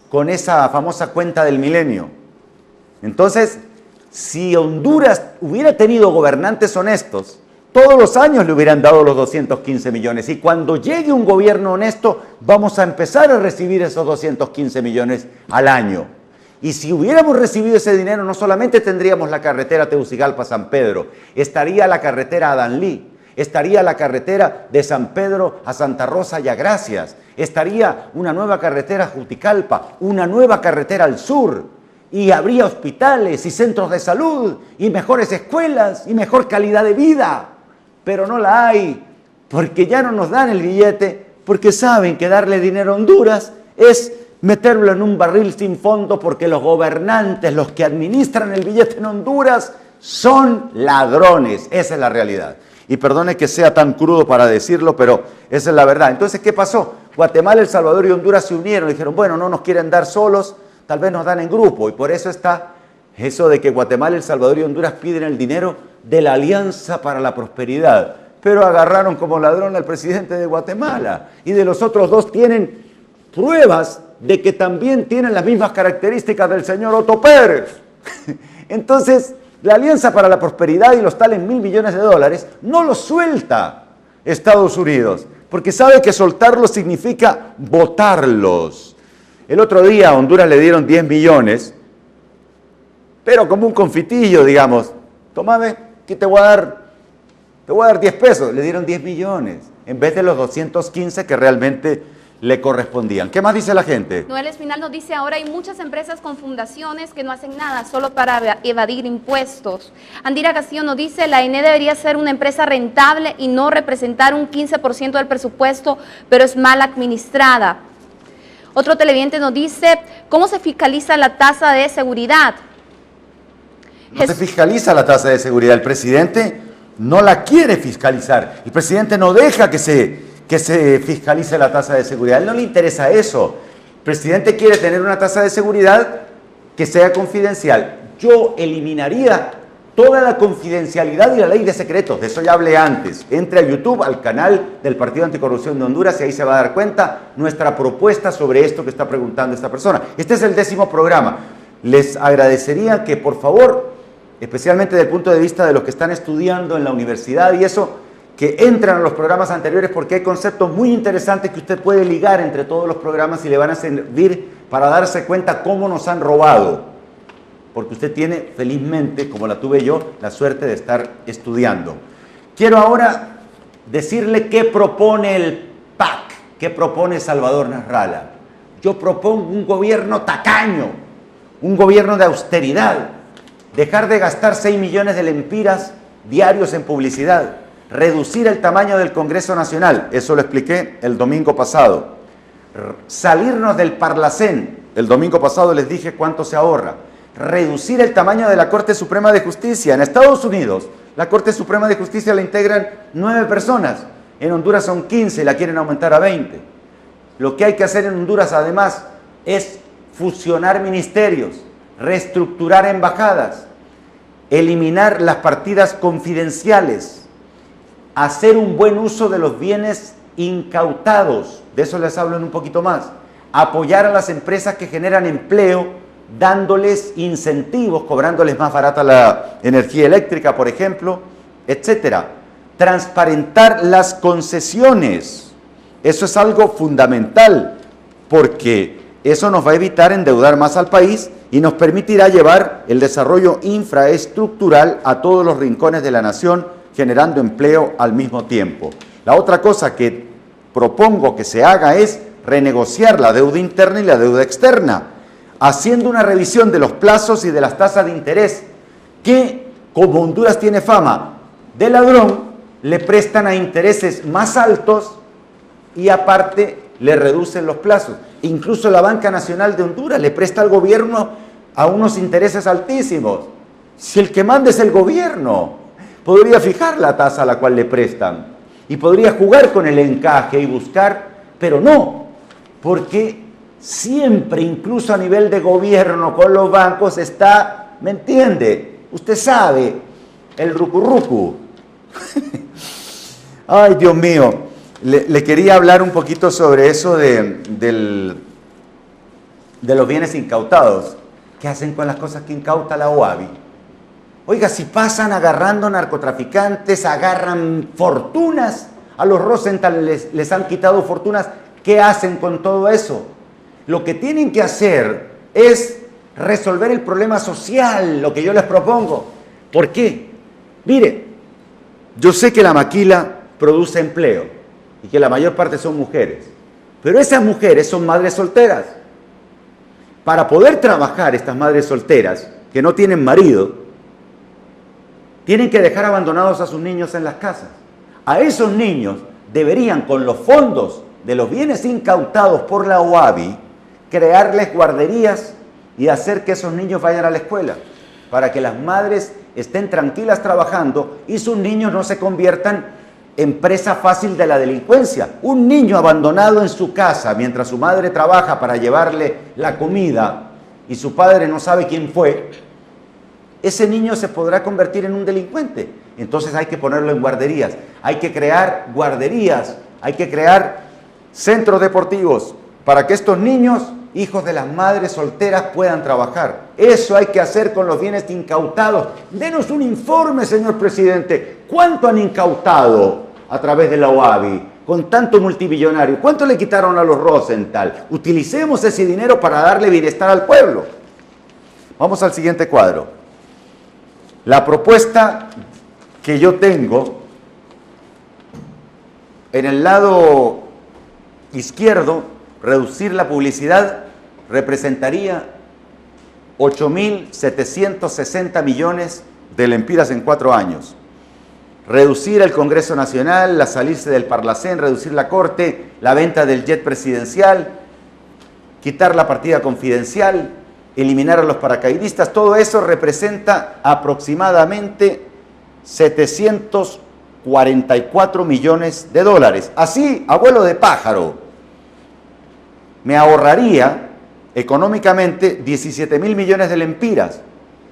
S1: con esa famosa cuenta del milenio. Entonces, si Honduras hubiera tenido gobernantes honestos, todos los años le hubieran dado los 215 millones. Y cuando llegue un gobierno honesto, vamos a empezar a recibir esos 215 millones al año. Y si hubiéramos recibido ese dinero, no solamente tendríamos la carretera Tegucigalpa-San Pedro, estaría la carretera a Danlí, estaría la carretera de San Pedro a Santa Rosa y a Gracias, estaría una nueva carretera a Juticalpa, una nueva carretera al sur, y habría hospitales y centros de salud, y mejores escuelas, y mejor calidad de vida. Pero no la hay, porque ya no nos dan el billete, porque saben que darle dinero a Honduras es meterlo en un barril sin fondo, porque los gobernantes, los que administran el billete en Honduras, son ladrones. Esa es la realidad. Y perdone que sea tan crudo para decirlo, pero esa es la verdad. Entonces, ¿qué pasó? Guatemala, El Salvador y Honduras se unieron y dijeron, bueno, no nos quieren dar solos, tal vez nos dan en grupo. Y por eso está eso de que Guatemala, El Salvador y Honduras piden el dinero de la Alianza para la Prosperidad. Pero agarraron como ladrón al presidente de Guatemala. Y de los otros dos tienen pruebas de que también tienen las mismas características del señor Otto Pérez. Entonces, la Alianza para la Prosperidad y los tales $1.000 millones no los suelta Estados Unidos, porque sabe que soltarlos significa botarlos. El otro día a Honduras le dieron 10 millones, pero como un confitillo, digamos. Tómame, aquí te voy a dar 10 pesos. Le dieron 10 millones, en vez de los 215 que realmente le correspondían. ¿Qué más dice la gente?
S2: Noel Espinal nos dice, ahora hay muchas empresas con fundaciones que no hacen nada solo para evadir impuestos. Andira Castillo nos dice, la ENE debería ser una empresa rentable y no representar un 15% del presupuesto, pero es mal administrada. Otro televidente nos dice, ¿cómo se fiscaliza la tasa de seguridad?
S1: No se fiscaliza la tasa de seguridad. El presidente no la quiere fiscalizar. El presidente no deja que se fiscalice la tasa de seguridad. A él no le interesa eso. El presidente quiere tener una tasa de seguridad que sea confidencial. Yo eliminaría toda la confidencialidad y la ley de secretos. De eso ya hablé antes. Entre a YouTube, al canal del Partido Anticorrupción de Honduras, y ahí se va a dar cuenta nuestra propuesta sobre esto que está preguntando esta persona. Este es el 10º programa. Les agradecería que, por favor, especialmente desde el punto de vista de los que están estudiando en la universidad y eso, que entren a los programas anteriores, porque hay conceptos muy interesantes que usted puede ligar entre todos los programas y le van a servir para darse cuenta cómo nos han robado. Porque usted tiene, felizmente, como la tuve yo, la suerte de estar estudiando. Quiero ahora decirle qué propone el PAC, qué propone Salvador Nasralla. Yo propongo un gobierno tacaño, un gobierno de austeridad, dejar de gastar 6 millones de lempiras diarios en publicidad, Reducir el tamaño del Congreso Nacional, eso lo expliqué el domingo pasado. Salirnos del Parlacén, el domingo pasado les dije cuánto se ahorra. Reducir el tamaño de la Corte Suprema de Justicia. En Estados Unidos, la Corte Suprema de Justicia la integran 9 personas. En Honduras son 15 y la quieren aumentar a 20. Lo que hay que hacer en Honduras, además, es fusionar ministerios, reestructurar embajadas, eliminar las partidas confidenciales, hacer un buen uso de los bienes incautados, de eso les hablo en un poquito más, apoyar a las empresas que generan empleo, dándoles incentivos, cobrándoles más barata la energía eléctrica, por ejemplo, etcétera. Transparentar las concesiones, eso es algo fundamental, porque eso nos va a evitar endeudar más al país y nos permitirá llevar el desarrollo infraestructural a todos los rincones de la nación, generando empleo al mismo tiempo. La otra cosa que propongo que se haga es renegociar la deuda interna y la deuda externa, haciendo una revisión de los plazos y de las tasas de interés, que como Honduras tiene fama de ladrón, le prestan a intereses más altos y aparte le reducen los plazos. Incluso la Banca Nacional de Honduras le presta al gobierno a unos intereses altísimos. Si el que manda es el gobierno, podría fijar la tasa a la cual le prestan y podría jugar con el encaje y buscar, pero no, porque siempre, incluso a nivel de gobierno con los bancos, está, ¿me entiende? Usted sabe, el rucurrucu. Ay, Dios mío. Le quería hablar un poquito sobre eso de los bienes incautados. ¿Qué hacen con las cosas que incauta la OAVI? Oiga, si pasan agarrando narcotraficantes, agarran fortunas, a los Rosenthal les han quitado fortunas, ¿qué hacen con todo eso? Lo que tienen que hacer es resolver el problema social, lo que yo les propongo. ¿Por qué? Mire, yo sé que la maquila produce empleo y que la mayor parte son mujeres, pero esas mujeres son madres solteras. Para poder trabajar estas madres solteras que no tienen marido, tienen que dejar abandonados a sus niños en las casas. A esos niños deberían, con los fondos de los bienes incautados por la OAVI, crearles guarderías y hacer que esos niños vayan a la escuela, para que las madres estén tranquilas trabajando y sus niños no se conviertan en presa fácil de la delincuencia. Un niño abandonado en su casa mientras su madre trabaja para llevarle la comida y su padre no sabe quién fue, ese niño se podrá convertir en un delincuente. Entonces hay que ponerlo en guarderías, hay que crear guarderías, hay que crear centros deportivos para que estos niños, hijos de las madres solteras, puedan trabajar. Eso hay que hacer con los bienes incautados. Denos un informe, señor presidente. ¿Cuánto han incautado a través de la OAVI con tanto multimillonario? ¿Cuánto le quitaron a los Rosenthal? Utilicemos ese dinero para darle bienestar al pueblo. Vamos al siguiente cuadro. La propuesta que yo tengo en el lado izquierdo, reducir la publicidad, representaría 8.760 millones de lempiras en 4 años. Reducir el Congreso Nacional, la salirse del Parlacén, reducir la Corte, la venta del jet presidencial, quitar la partida confidencial, eliminar a los paracaidistas, todo eso representa aproximadamente 744 millones de dólares. Así, abuelo de pájaro, me ahorraría económicamente 17.000 millones de lempiras.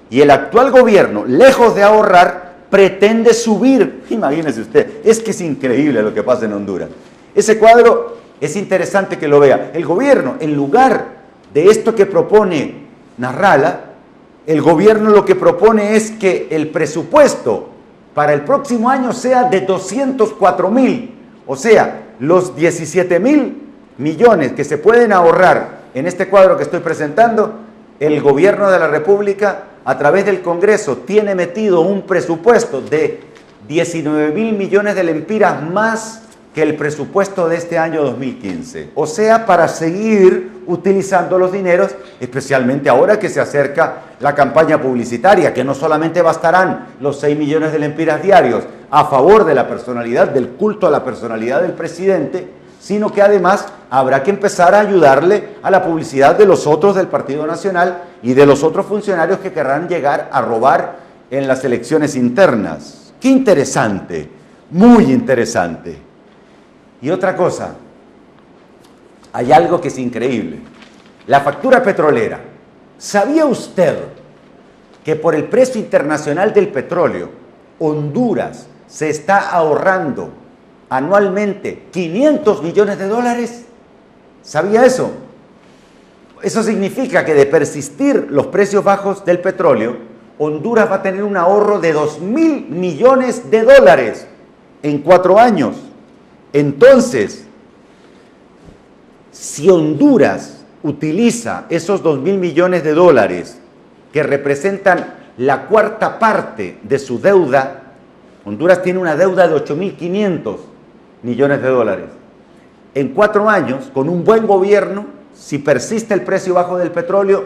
S1: Y el actual gobierno, lejos de ahorrar, pretende subir. Imagínese usted, es que es increíble lo que pasa en Honduras. Ese cuadro es interesante que lo vea. El gobierno, en lugar de esto que propone Narrala, el gobierno lo que propone es que el presupuesto para el próximo año sea de 204.000. O sea, los 17.000 millones que se pueden ahorrar en este cuadro que estoy presentando, el gobierno de la República, a través del Congreso, tiene metido un presupuesto de 19.000 millones de lempiras más que el presupuesto de este año 2015. O sea, para seguir utilizando los dineros, especialmente ahora que se acerca la campaña publicitaria, que no solamente bastarán los 6 millones de lempiras diarios a favor de la personalidad, del culto a la personalidad del presidente, sino que además habrá que empezar a ayudarle a la publicidad de los otros del Partido Nacional y de los otros funcionarios que querrán llegar a robar en las elecciones internas. ¡Qué interesante! Muy interesante. Y otra cosa, hay algo que es increíble. La factura petrolera. ¿Sabía usted que por el precio internacional del petróleo, Honduras se está ahorrando anualmente 500 millones de dólares? ¿Sabía eso? Eso significa que de persistir los precios bajos del petróleo, Honduras va a tener un ahorro de 2.000 millones de dólares en 4 años. Entonces, si Honduras utiliza esos 2.000 millones de dólares que representan la 1/4 parte de su deuda, Honduras tiene una deuda de 8.500 millones de dólares. En 4 años, con un buen gobierno, si persiste el precio bajo del petróleo,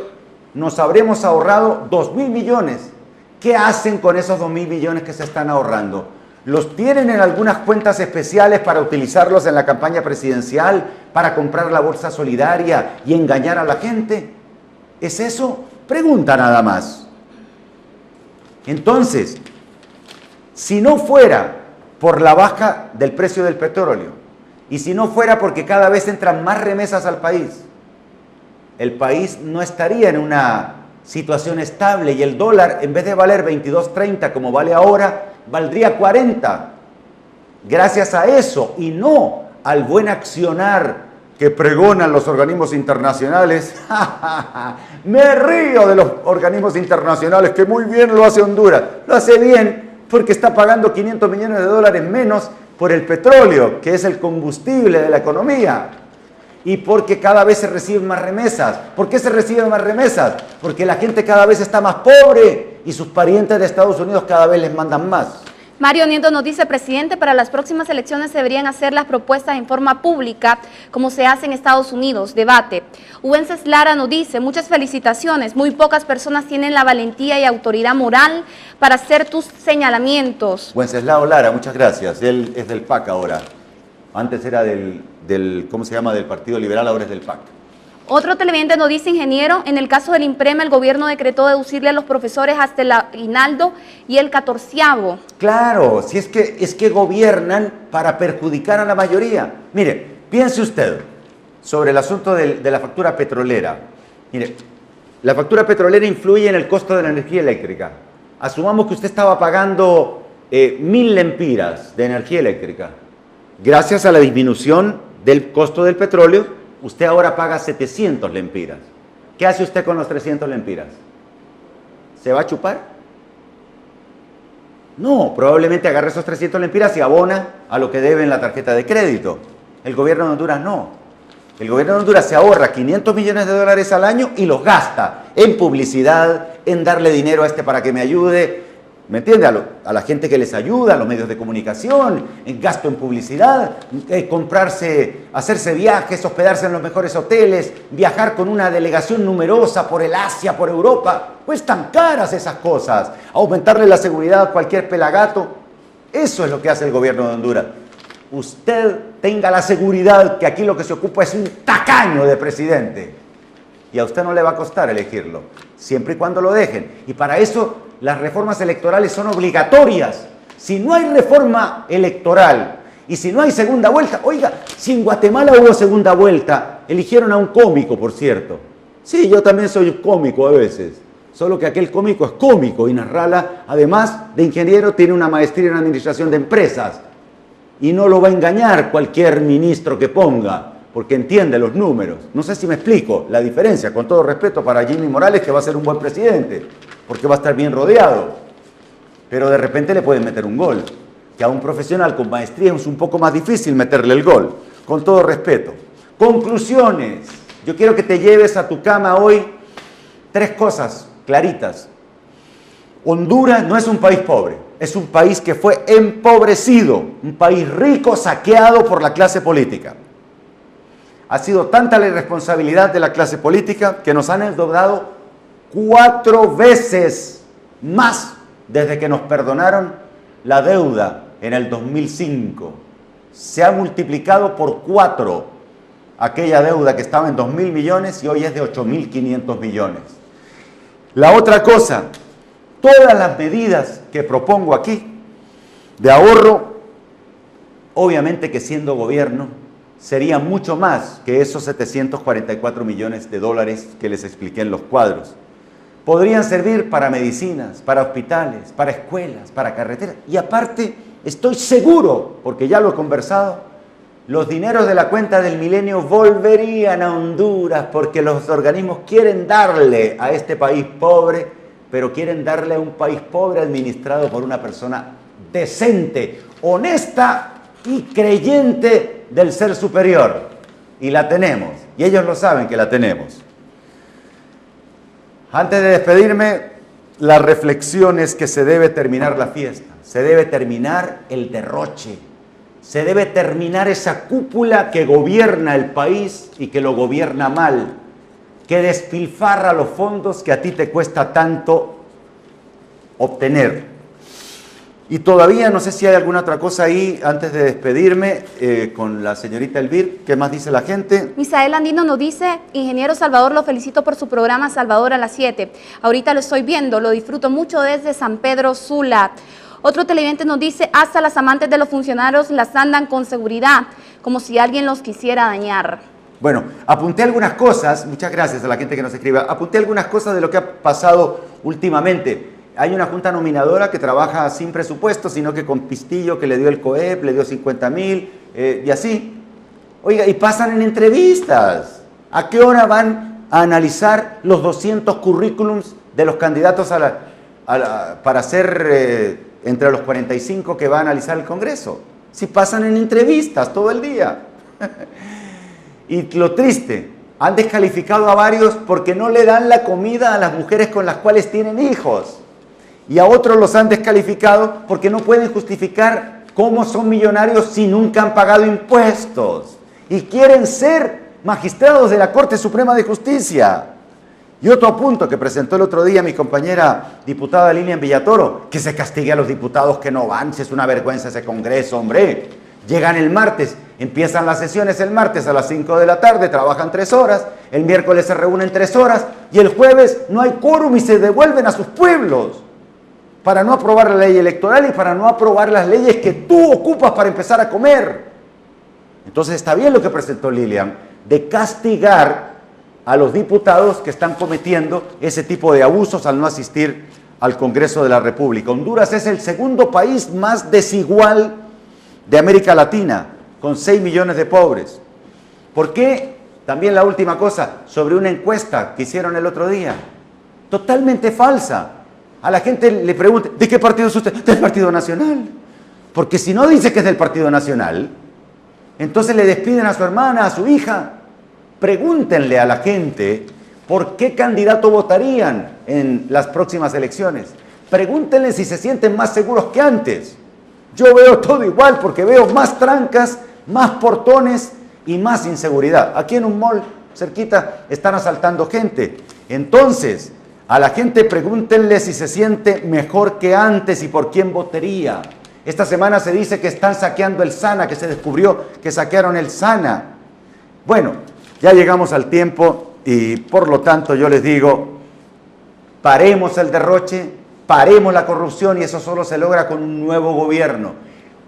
S1: nos habremos ahorrado 2.000 millones. ¿Qué hacen con esos 2.000 millones que se están ahorrando? ¿Los tienen en algunas cuentas especiales para utilizarlos en la campaña presidencial, para comprar la bolsa solidaria y engañar a la gente? ¿Es eso? Pregunta nada más. Entonces, si no fuera por la baja del precio del petróleo y si no fuera porque cada vez entran más remesas al país, el país no estaría en una situación estable y el dólar, en vez de valer 22.30 como vale ahora, valdría 40. Gracias a eso y no al buen accionar que pregonan los organismos internacionales. Me río de los organismos internacionales, que muy bien lo hace Honduras. Lo hace bien porque está pagando 500 millones de dólares menos por el petróleo, que es el combustible de la economía. Y porque cada vez se reciben más remesas. ¿Por qué se reciben más remesas? Porque la gente cada vez está más pobre y sus parientes de Estados Unidos cada vez les mandan más.
S2: Mario Nieto nos dice, presidente, para las próximas elecciones se deberían hacer las propuestas en forma pública, como se hace en Estados Unidos, debate. Wences Lara nos dice, muchas felicitaciones, muy pocas personas tienen la valentía y autoridad moral para hacer tus señalamientos.
S1: Wenceslao Lara, muchas gracias. Él es del PAC ahora. Antes era del ¿cómo se llama? Del Partido Liberal, ahora es del PAC.
S2: Otro televidente nos dice, ingeniero, en el caso del IMPREMA, el gobierno decretó deducirle a los profesores hasta el aguinaldo y el 14avo.
S1: Claro, si es que gobiernan para perjudicar a la mayoría. Mire, piense usted sobre el asunto de la factura petrolera. Mire, la factura petrolera influye en el costo de la energía eléctrica. Asumamos que usted estaba pagando 1.000 lempiras de energía eléctrica. Gracias a la disminución del costo del petróleo, usted ahora paga 700 lempiras. ¿Qué hace usted con los 300 lempiras? ¿Se va a chupar? No, probablemente agarre esos 300 lempiras y abona a lo que debe en la tarjeta de crédito. El gobierno de Honduras no. El gobierno de Honduras se ahorra 500 millones de dólares al año y los gasta en publicidad, en darle dinero a este para que me ayude. ¿Me entiende? A la gente que les ayuda, a los medios de comunicación, en gasto en publicidad, comprarse, hacerse viajes, hospedarse en los mejores hoteles, viajar con una delegación numerosa por el Asia, por Europa. Cuestan caras esas cosas. Aumentarle la seguridad a cualquier pelagato. Eso es lo que hace el gobierno de Honduras. Usted tenga la seguridad que aquí lo que se ocupa es un tacaño de presidente. Y a usted no le va a costar elegirlo, siempre y cuando lo dejen. Y para eso las reformas electorales son obligatorias. Si no hay reforma electoral y si no hay segunda vuelta, oiga, si en Guatemala hubo segunda vuelta, eligieron a un cómico, por cierto. Sí, yo también soy cómico a veces, solo que aquel cómico es cómico y Nasrallah, además de ingeniero, tiene una maestría en administración de empresas y no lo va a engañar cualquier ministro que ponga, porque entiende los números. No sé si me explico la diferencia, con todo respeto para Jimmy Morales, que va a ser un buen presidente, porque va a estar bien rodeado, pero de repente le pueden meter un gol, que a un profesional con maestría es un poco más difícil meterle el gol, con todo respeto. Conclusiones. Yo quiero que te lleves a tu cama hoy 3 cosas claritas. Honduras no es un país pobre, es un país que fue empobrecido, un país rico saqueado por la clase política. Ha sido tanta la irresponsabilidad de la clase política que nos han endeudado 4 veces más desde que nos perdonaron la deuda en el 2005. Se ha multiplicado por 4 aquella deuda que estaba en 2.000 millones y hoy es de 8.500 millones. La otra cosa, todas las medidas que propongo aquí de ahorro, obviamente que siendo gobierno, sería mucho más que esos 744 millones de dólares que les expliqué en los cuadros. Podrían servir para medicinas, para hospitales, para escuelas, para carreteras. Y aparte, estoy seguro, porque ya lo he conversado, los dineros de la cuenta del milenio volverían a Honduras porque los organismos quieren darle a este país pobre, pero quieren darle a un país pobre administrado por una persona decente, honesta y creyente del ser superior. Y la tenemos, y ellos lo saben que la tenemos. Antes de despedirme, la reflexión es que se debe terminar la fiesta, se debe terminar el derroche, se debe terminar esa cúpula que gobierna el país y que lo gobierna mal, que despilfarra los fondos que a ti te cuesta tanto obtener. Y todavía no sé si hay alguna otra cosa ahí antes de despedirme con la señorita Elvir. ¿Qué más dice la gente?
S2: Misael Andino nos dice: ingeniero Salvador, lo felicito por su programa Salvador a las 7. Ahorita lo estoy viendo, lo disfruto mucho desde San Pedro Sula. Otro televidente nos dice: hasta las amantes de los funcionarios las andan con seguridad, como si alguien los quisiera dañar.
S1: Bueno, apunté algunas cosas, muchas gracias a la gente que nos escribe, apunté algunas cosas de lo que ha pasado últimamente. Hay una junta nominadora que trabaja sin presupuesto, sino que con pistillo que le dio el COEP, le dio 50,000 y así. Oiga, y pasan en entrevistas. ¿A qué hora van a analizar los 200 currículums de los candidatos para ser entre los 45 que va a analizar el Congreso? Si pasan en entrevistas todo el día. Y lo triste, han descalificado a varios porque no le dan la comida a las mujeres con las cuales tienen hijos. Y a otros los han descalificado porque no pueden justificar cómo son millonarios si nunca han pagado impuestos. Y quieren ser magistrados de la Corte Suprema de Justicia. Y otro punto que presentó el otro día mi compañera diputada Lilian Villatoro, que se castigue a los diputados que no van, si es una vergüenza ese Congreso, hombre. Llegan el martes, empiezan las sesiones el martes a las 5 de la tarde, trabajan 3 horas, el miércoles se reúnen 3 horas y el jueves no hay quórum y se devuelven a sus pueblos para no aprobar la ley electoral y para no aprobar las leyes que tú ocupas para empezar a comer. Entonces está bien lo que presentó Lilian, de castigar a los diputados que están cometiendo ese tipo de abusos al no asistir al Congreso de la República. Honduras es el segundo país más desigual de América Latina, con 6 millones de pobres. ¿Por qué? También la última cosa, sobre una encuesta que hicieron el otro día, totalmente falsa. A la gente le pregunta, ¿de qué partido es usted? Del Partido Nacional. Porque si no dice que es del Partido Nacional, entonces le despiden a su hermana, a su hija. Pregúntenle a la gente por qué candidato votarían en las próximas elecciones. Pregúntenle si se sienten más seguros que antes. Yo veo todo igual porque veo más trancas, más portones y más inseguridad. Aquí en un mall cerquita están asaltando gente. Entonces, a la gente pregúntenle si se siente mejor que antes y por quién votaría. Esta semana se dice que están saqueando el SANA, que se descubrió que saquearon el SANA. Bueno, ya llegamos al tiempo y por lo tanto yo les digo, paremos el derroche, paremos la corrupción y eso solo se logra con un nuevo gobierno.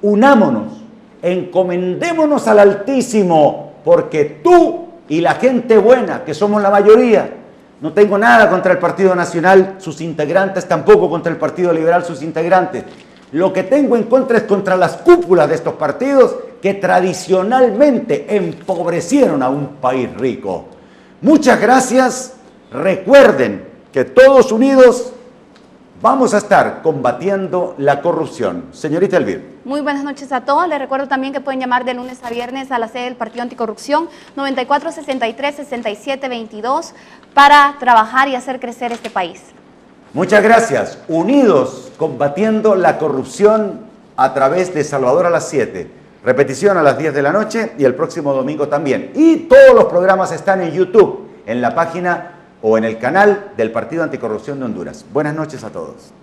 S1: Unámonos, encomendémonos al Altísimo, porque tú y la gente buena, que somos la mayoría, no tengo nada contra el Partido Nacional, sus integrantes, tampoco contra el Partido Liberal, sus integrantes. Lo que tengo en contra es contra las cúpulas de estos partidos que tradicionalmente empobrecieron a un país rico. Muchas gracias. Recuerden que todos unidos vamos a estar combatiendo la corrupción. Señorita Elvir.
S2: Muy buenas noches a todos. Les recuerdo también que pueden llamar de lunes a viernes a la sede del Partido Anticorrupción 9463-6722 para trabajar y hacer crecer este país.
S1: Muchas gracias. Unidos combatiendo la corrupción a través de Salvador a las 7. Repetición a las 10 de la noche y el próximo domingo también. Y todos los programas están en YouTube, en la página o en el canal del Partido Anticorrupción de Honduras. Buenas noches a todos.